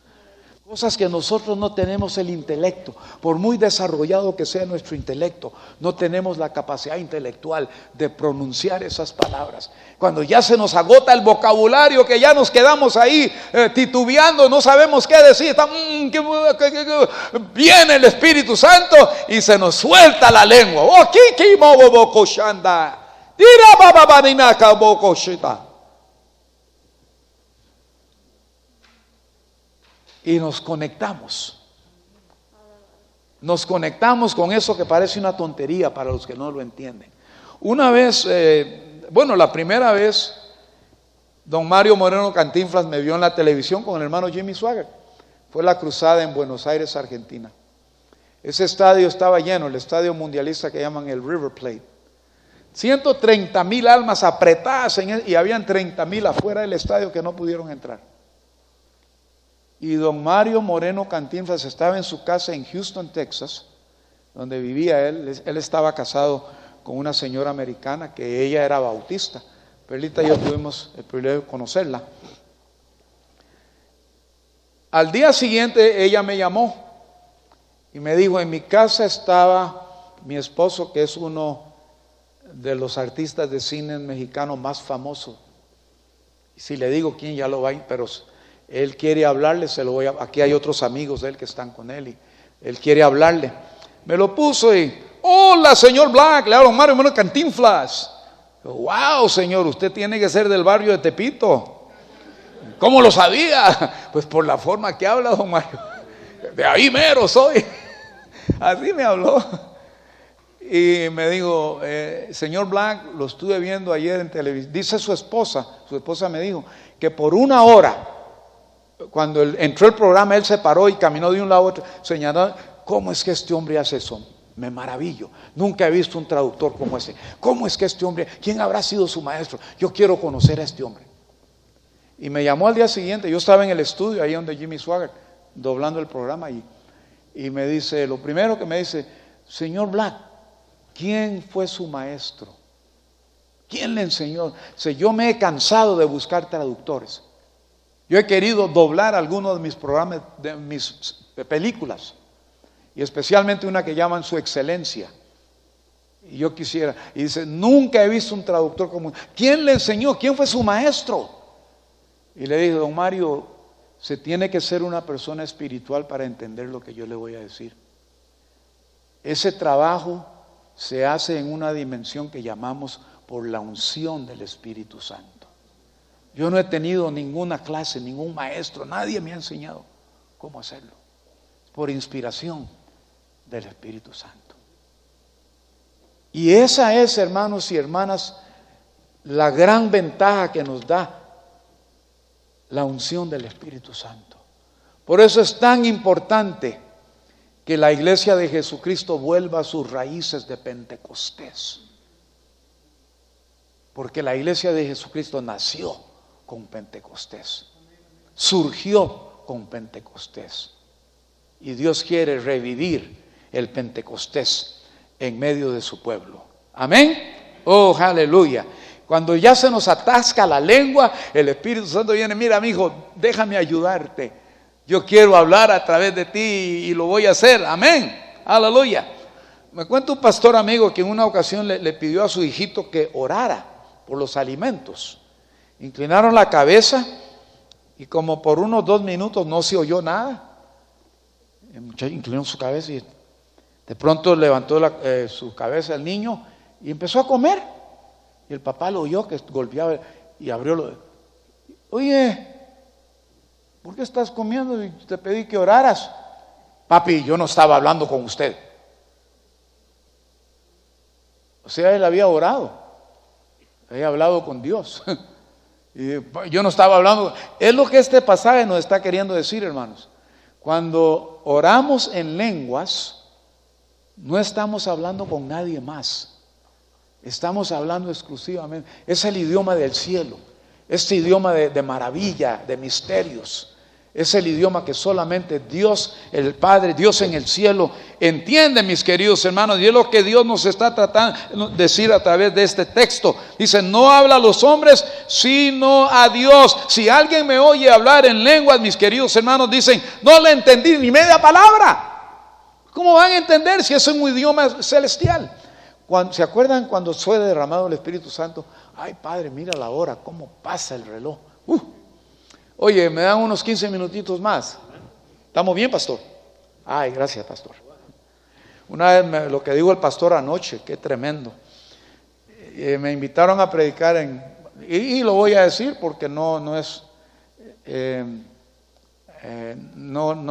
Cosas que nosotros no tenemos el intelecto. Por muy desarrollado que sea nuestro intelecto, no tenemos la capacidad intelectual de pronunciar esas palabras. Cuando ya se nos agota el vocabulario, que ya nos quedamos ahí titubeando, no sabemos qué decir, viene el Espíritu Santo y se nos suelta la lengua. Y nos conectamos. Nos conectamos con eso que parece una tontería para los que no lo entienden. Una vez, la primera vez, don Mario Moreno Cantinflas me vio en la televisión con el hermano Jimmy Swaggart. Fue la cruzada en Buenos Aires, Argentina. Ese estadio estaba lleno, el estadio mundialista que llaman el River Plate. 130,000 almas apretadas y habían 30,000 afuera del estadio que no pudieron entrar. Y don Mario Moreno Cantinflas estaba en su casa en Houston, Texas, donde vivía él. Él estaba casado con una señora americana que ella era bautista. Perlita y yo tuvimos el privilegio de conocerla. Al día siguiente ella me llamó y me dijo: en mi casa estaba mi esposo, que es uno de los artistas de cine mexicanos más famosos. Y si le digo quién, ya lo va a ir, pero él quiere hablarle, aquí hay otros amigos de él que están con él y él quiere hablarle. Me lo puso y: hola, señor Black, le hablo a Mario Moreno Cantinflas. Wow, señor, usted tiene que ser del barrio de Tepito. ¿Cómo lo sabía? Pues por la forma que habla, don Mario. De ahí mero soy. Así me habló. Y me dijo: señor Black, lo estuve viendo ayer en televisión. Dice su esposa me dijo que por una hora, cuando entró el programa, él se paró y caminó de un lado a otro, señalando: ¿cómo es que este hombre hace eso? Me maravillo, nunca he visto un traductor como ese. ¿Cómo es que este hombre, quién habrá sido su maestro? Yo quiero conocer a este hombre. Y me llamó al día siguiente, yo estaba en el estudio, ahí donde Jimmy Swaggart, doblando el programa, y me dice, lo primero que me dice: señor Black, ¿quién fue su maestro? ¿Quién le enseñó? Yo me he cansado de buscar traductores. Yo he querido doblar algunos de mis programas, de mis películas, y especialmente una que llaman Su Excelencia. Y yo quisiera, y dice: nunca he visto un traductor como. ¿Quién le enseñó? ¿Quién fue su maestro? Y le dije: don Mario, se tiene que ser una persona espiritual para entender lo que yo le voy a decir. Ese trabajo se hace en una dimensión que llamamos por la unción del Espíritu Santo. Yo no he tenido ninguna clase, ningún maestro, nadie me ha enseñado cómo hacerlo. Por inspiración del Espíritu Santo. Y esa es, hermanos y hermanas, la gran ventaja que nos da la unción del Espíritu Santo. Por eso es tan importante que la iglesia de Jesucristo vuelva a sus raíces de Pentecostés. Porque la iglesia de Jesucristo nació con Pentecostés, surgió con Pentecostés. Y Dios quiere revivir el Pentecostés en medio de su pueblo. Amén. Oh, aleluya. Cuando ya se nos atasca la lengua, el Espíritu Santo viene, mira, mi hijo, déjame ayudarte. Yo quiero hablar a través de ti y lo voy a hacer. Amén. Aleluya. Me cuenta un pastor amigo que en una ocasión le pidió a su hijito que orara por los alimentos. Inclinaron la cabeza y como por unos 2 minutos no se oyó nada. El muchacho inclinó su cabeza y de pronto levantó su cabeza el niño y empezó a comer. Y el papá lo oyó que golpeaba y abrió. Oye, ¿por qué estás comiendo? Y te pedí que oraras. Papi, yo no estaba hablando con usted. O sea, él había orado. Había hablado con Dios. Y yo no estaba hablando. Es lo que este pasaje nos está queriendo decir, hermanos. Cuando oramos en lenguas, no estamos hablando con nadie más. Estamos hablando exclusivamente. Es el idioma del cielo. Este idioma de maravilla, de misterios. Es el idioma que solamente Dios, el Padre, Dios en el cielo, entiende, mis queridos hermanos. Y es lo que Dios nos está tratando de decir a través de este texto. Dice, no habla a los hombres, sino a Dios. Si alguien me oye hablar en lenguas, mis queridos hermanos, dicen, no le entendí ni media palabra. ¿Cómo van a entender si es un idioma celestial? ¿Se acuerdan cuando fue derramado el Espíritu Santo? Ay, Padre, mira la hora, cómo pasa el reloj. Oye, me dan unos 15 minutitos más. ¿Estamos bien, pastor? Ay, gracias, pastor. Una vez lo que dijo el pastor anoche, qué tremendo. Me invitaron a predicar y lo voy a decir porque no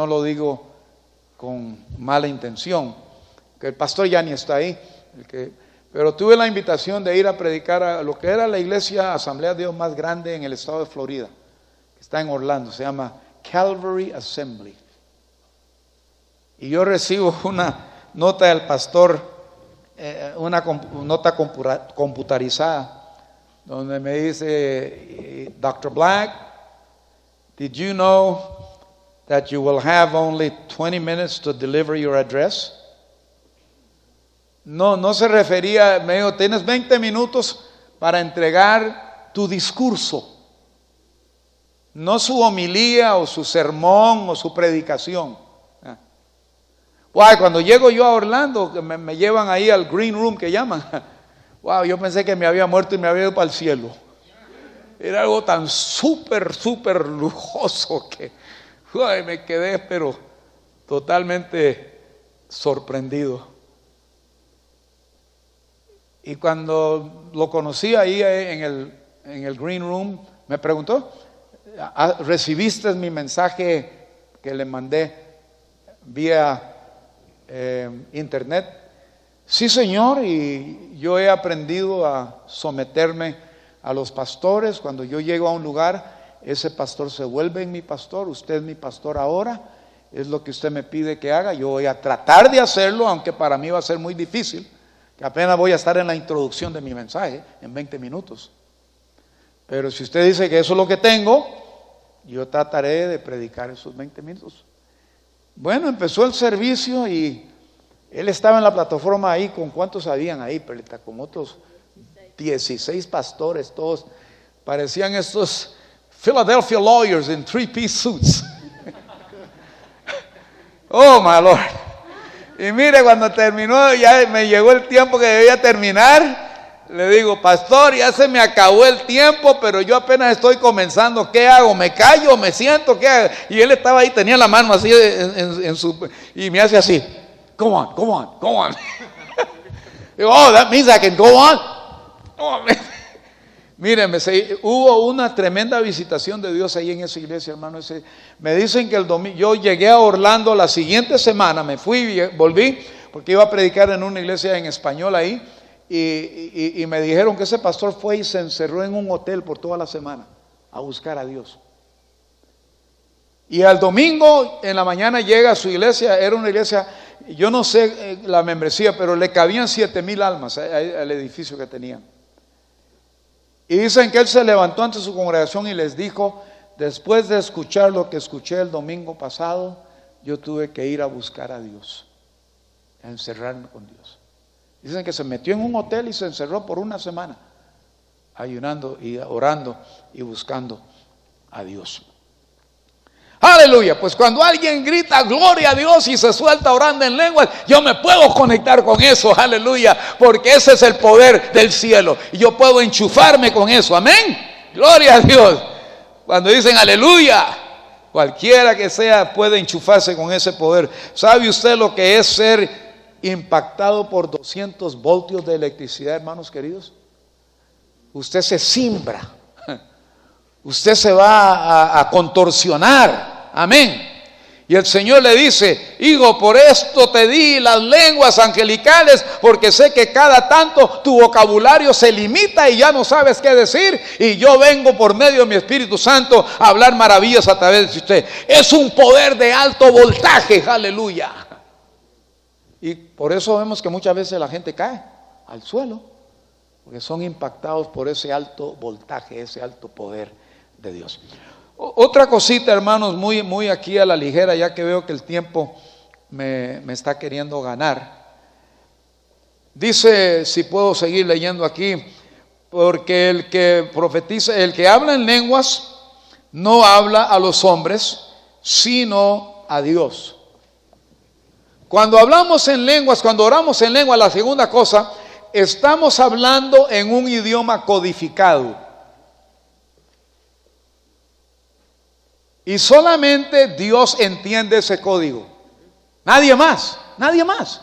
lo digo con mala intención. Que el pastor ya ni está ahí. Pero tuve la invitación de ir a predicar a lo que era la iglesia Asamblea de Dios más grande en el estado de Florida. Está en Orlando, se llama Calvary Assembly. Y yo recibo una nota del pastor, una nota computarizada, donde me dice, Dr. Black, did you know that you will have only 20 minutes to deliver your address? No se refería, me dijo, tienes 20 minutos para entregar tu discurso. No su homilía o su sermón o su predicación. Wow, cuando llego yo a Orlando, me llevan ahí al green room que llaman. Wow, yo pensé que me había muerto y me había ido para el cielo. Era algo tan súper lujoso que me quedé pero totalmente sorprendido. Y cuando lo conocí ahí en el green room, me preguntó, ¿recibiste mi mensaje que le mandé vía internet? Sí, señor, y yo he aprendido a someterme a los pastores. Cuando yo llego a un lugar, ese pastor se vuelve mi pastor. Usted es mi pastor ahora, es lo que usted me pide que haga. Yo voy a tratar de hacerlo, aunque para mí va a ser muy difícil, que apenas voy a estar en la introducción de mi mensaje en 20 minutos. Pero si usted dice que eso es lo que tengo, yo trataré de predicar esos 20 minutos. Bueno, empezó el servicio y él estaba en la plataforma ahí. ¿Con cuántos habían ahí, Perlita? Con otros 16 pastores, todos parecían estos Philadelphia lawyers in 3-piece suits. Oh, my Lord. Y mire, cuando terminó, ya me llegó el tiempo que debía terminar. Le digo, pastor, ya se me acabó el tiempo, pero yo apenas estoy comenzando. ¿Qué hago? ¿Me callo? ¿Me siento? ¿Qué hago? Y él estaba ahí, tenía la mano así y me hace así. Go on. Digo, oh, that means I can go on. Oh, Mírenme, hubo una tremenda visitación de Dios ahí en esa iglesia, hermano. Me dicen que el domingo, yo llegué a Orlando la siguiente semana, me fui y volví, porque iba a predicar en una iglesia en español ahí. Y me dijeron que ese pastor fue y se encerró en un hotel por toda la semana a buscar a Dios. Y al domingo en la mañana llega a su iglesia. Era una iglesia, yo no sé la membresía, pero le cabían 7,000 almas al edificio que tenían. Y dicen que él se levantó ante su congregación y les dijo: después de escuchar lo que escuché el domingo pasado, yo tuve que ir a buscar a Dios, a encerrarme con Dios. Dicen que se metió en un hotel y se encerró por una semana, ayunando y orando y buscando a Dios. Aleluya. Pues cuando alguien grita gloria a Dios y se suelta orando en lenguas, yo me puedo conectar con eso, aleluya, porque ese es el poder del cielo y yo puedo enchufarme con eso, amén, gloria a Dios. Cuando dicen aleluya, cualquiera que sea puede enchufarse con ese poder. ¿Sabe usted lo que es ser impactado por 200 voltios de electricidad, hermanos queridos? Usted se cimbra, usted se va a contorsionar. Amén. Y el Señor le dice: hijo, por esto te di las lenguas angelicales, porque sé que cada tanto tu vocabulario se limita y ya no sabes qué decir, y yo vengo por medio de mi Espíritu Santo a hablar maravillas a través de usted. Es un poder de alto voltaje, aleluya. Y por eso vemos que muchas veces la gente cae al suelo, porque son impactados por ese alto voltaje, ese alto poder de Dios. Otra cosita, hermanos, muy aquí a la ligera, ya que veo que el tiempo me está queriendo ganar. Dice, si puedo seguir leyendo aquí, porque el que profetiza, el que habla en lenguas, no habla a los hombres, sino a Dios. Cuando hablamos en lenguas, cuando oramos en lenguas, la segunda cosa, estamos hablando en un idioma codificado. Y solamente Dios entiende ese código. Nadie más, nadie más.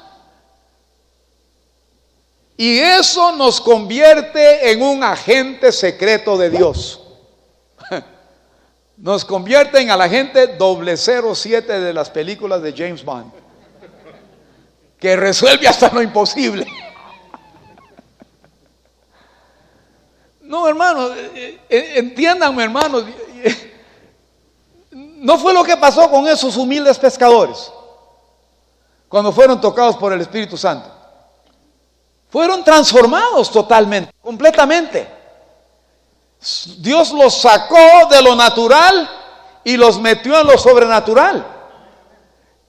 Y eso nos convierte en un agente secreto de Dios. Nos convierte en el agente 007 de las películas de James Bond, que resuelve hasta lo imposible. No, hermanos, entiéndanme, hermanos. No fue lo que pasó con esos humildes pescadores cuando fueron tocados por el Espíritu Santo. Fueron transformados totalmente, completamente. Dios los sacó de lo natural y los metió en lo sobrenatural.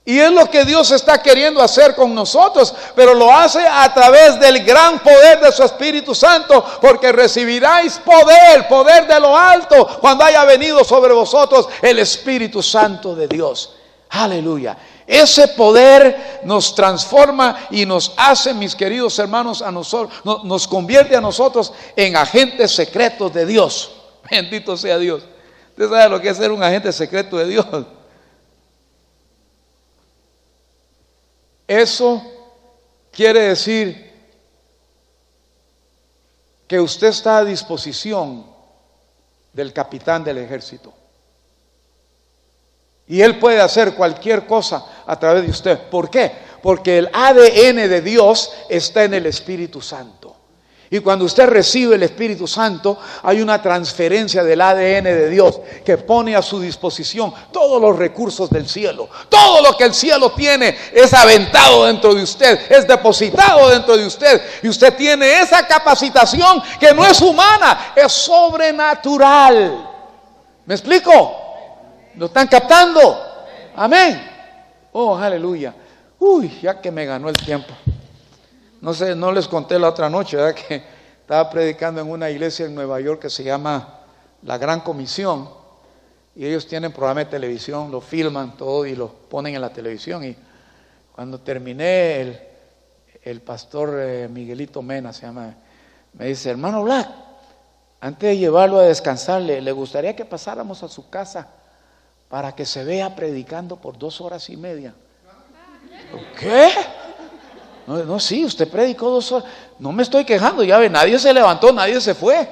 Y es lo que Dios está queriendo hacer con nosotros, pero lo hace a través del gran poder de su Espíritu Santo, porque recibiráis poder de lo alto, cuando haya venido sobre vosotros el Espíritu Santo de Dios. Aleluya. Ese poder nos transforma y nos hace, mis queridos hermanos, a nosotros, nos convierte a nosotros en agentes secretos de Dios. Bendito sea Dios. ¿Usted sabe lo que es ser un agente secreto de Dios? Eso quiere decir que usted está a disposición del capitán del ejército. Y él puede hacer cualquier cosa a través de usted. ¿Por qué? Porque el ADN de Dios está en el Espíritu Santo. Y cuando usted recibe el Espíritu Santo, hay una transferencia del ADN de Dios que pone a su disposición todos los recursos del cielo. Todo lo que el cielo tiene es aventado dentro de usted, es depositado dentro de usted. Y usted tiene esa capacitación que no es humana, es sobrenatural. ¿Me explico? ¿Lo están captando? Amén. Oh, aleluya. Uy, ya que me ganó el tiempo. No sé, no les conté la otra noche, ¿verdad? Que estaba predicando en una iglesia en Nueva York que se llama La Gran Comisión. Y ellos tienen programa de televisión, lo filman todo y lo ponen en la televisión. Y cuando terminé, el pastor Miguelito Mena se llama, me dice: hermano Black, antes de llevarlo a descansar, le gustaría que pasáramos a su casa para que se vea predicando por 2 horas y media. ¿Qué? No, sí, usted predicó 2 horas. No me estoy quejando, ya ve, nadie se levantó, nadie se fue.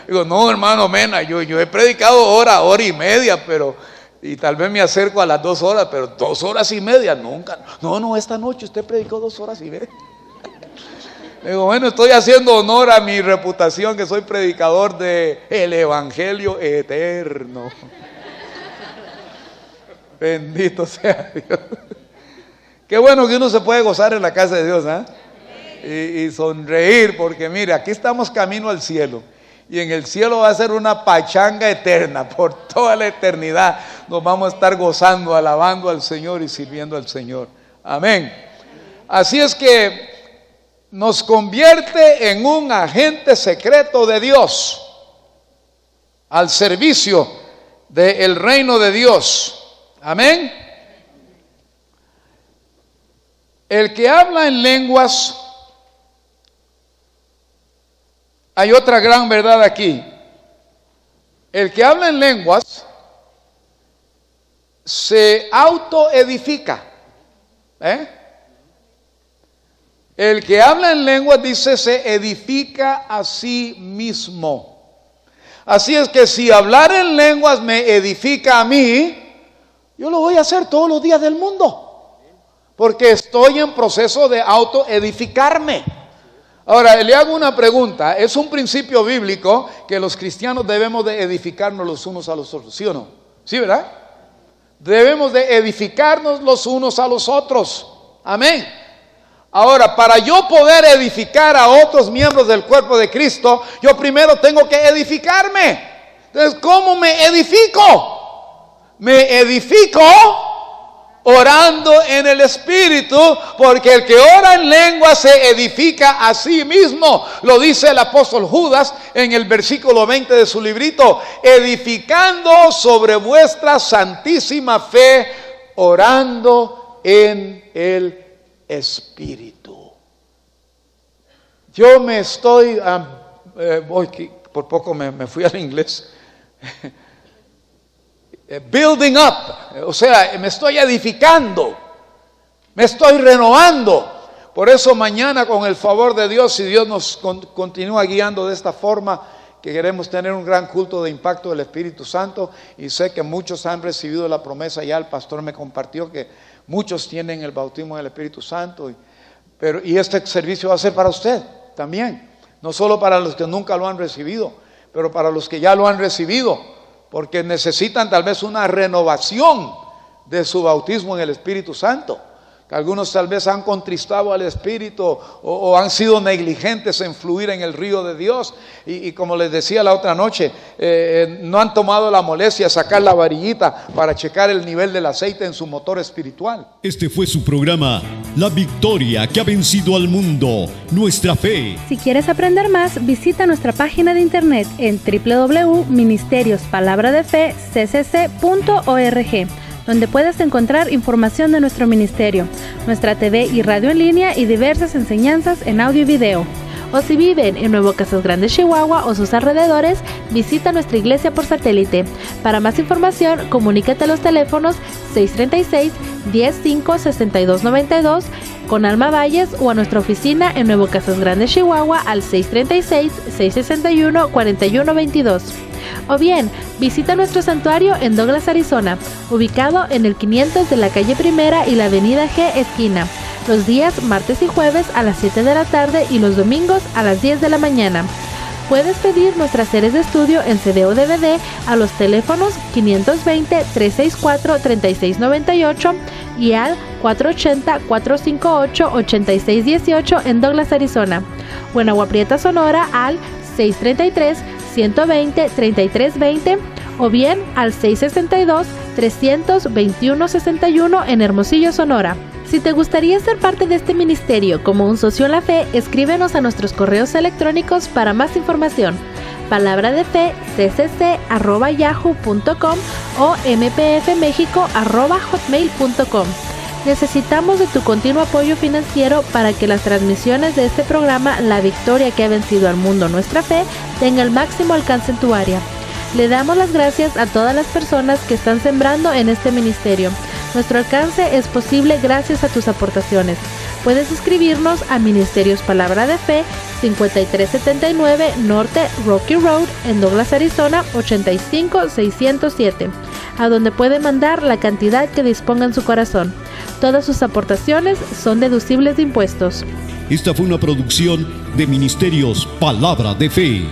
Digo, no, hermano Mena, yo he predicado hora y media, pero, y tal vez me acerco a las 2 horas, pero 2 horas y media, nunca. No, esta noche usted predicó 2 horas y media. Digo, bueno, estoy haciendo honor a mi reputación, que soy predicador de el Evangelio eterno. Bendito sea Dios. Qué bueno que uno se puede gozar en la casa de Dios, ¿eh? Y sonreír, porque mire, aquí estamos camino al cielo. Y en el cielo va a ser una pachanga eterna. Por toda la eternidad nos vamos a estar gozando, alabando al Señor y sirviendo al Señor. Amén. Así es que nos convierte en un agente secreto de Dios, al servicio del reino de Dios. Amén. El que habla en lenguas, hay otra gran verdad aquí. El que habla en lenguas se autoedifica. El que habla en lenguas, dice, se edifica a sí mismo. Así es que si hablar en lenguas me edifica a mí, yo lo voy a hacer todos los días del mundo, porque estoy en proceso de autoedificarme. Ahora, le hago una pregunta. Es un principio bíblico que los cristianos debemos de edificarnos los unos a los otros, ¿sí o no? ¿Sí, verdad? Debemos de edificarnos los unos a los otros. Amén. Ahora, para yo poder edificar a otros miembros del cuerpo de Cristo, yo primero tengo que edificarme. Entonces, ¿cómo me edifico? Me edifico orando en el Espíritu, porque el que ora en lengua se edifica a sí mismo. Lo dice el apóstol Judas en el versículo 20 de su librito: edificando sobre vuestra santísima fe, orando en el Espíritu. Yo me estoy, por poco me fui al inglés. Building up, o sea, me estoy edificando, me estoy renovando. Por eso mañana, con el favor de Dios, si Dios nos continúa guiando de esta forma, que queremos tener un gran culto de impacto del Espíritu Santo, y sé que muchos han recibido la promesa. Ya el pastor me compartió que muchos tienen el bautismo del Espíritu Santo, y este servicio va a ser para usted también, no solo para los que nunca lo han recibido, pero para los que ya lo han recibido, porque necesitan tal vez una renovación de su bautismo en el Espíritu Santo. Algunos tal vez han contristado al Espíritu o han sido negligentes en fluir en el río de Dios, y como les decía la otra noche, no han tomado la molestia de sacar la varillita para checar el nivel del aceite en su motor espiritual. Este fue su programa, La Victoria que ha vencido al mundo, nuestra fe. Si quieres aprender más, visita nuestra página de internet en www.ministeriosPalabraDeFeCCC.org, donde puedes encontrar información de nuestro ministerio, nuestra TV y radio en línea y diversas enseñanzas en audio y video. O si viven en Nuevo Casas Grandes, Chihuahua o sus alrededores, visita nuestra iglesia por satélite. Para más información, comunícate a los teléfonos 636-105-6292 con Alma Valles, o a nuestra oficina en Nuevo Casas Grandes, Chihuahua al 636-661-4122. O bien, visita nuestro santuario en Douglas, Arizona, ubicado en el 500 de la calle Primera y la avenida G esquina, los días martes y jueves a las 7 de la tarde y los domingos a las 10 de la mañana. Puedes pedir nuestras series de estudio en CD o DVD a los teléfonos 520-364-3698 y al 480-458-8618 en Douglas, Arizona, o en Agua Prieta, Sonora al 633-120-3320, o bien al 662-321-61 en Hermosillo, Sonora. Si te gustaría ser parte de este ministerio como un socio en la fe, escríbenos a nuestros correos electrónicos para más información: palabradefecccc@yahoo.com o mpfmexico@hotmail.com. Necesitamos de tu continuo apoyo financiero para que las transmisiones de este programa, La Victoria que ha vencido al mundo, nuestra fe, tenga el máximo alcance en tu área. Le damos las gracias a todas las personas que están sembrando en este ministerio. Nuestro alcance es posible gracias a tus aportaciones. Puedes escribirnos a Ministerios Palabra de Fe, 5379 Norte Rocky Road en Douglas, Arizona 85607, a donde puede mandar la cantidad que disponga en su corazón. Todas sus aportaciones son deducibles de impuestos. Esta fue una producción de Ministerios Palabra de Fe.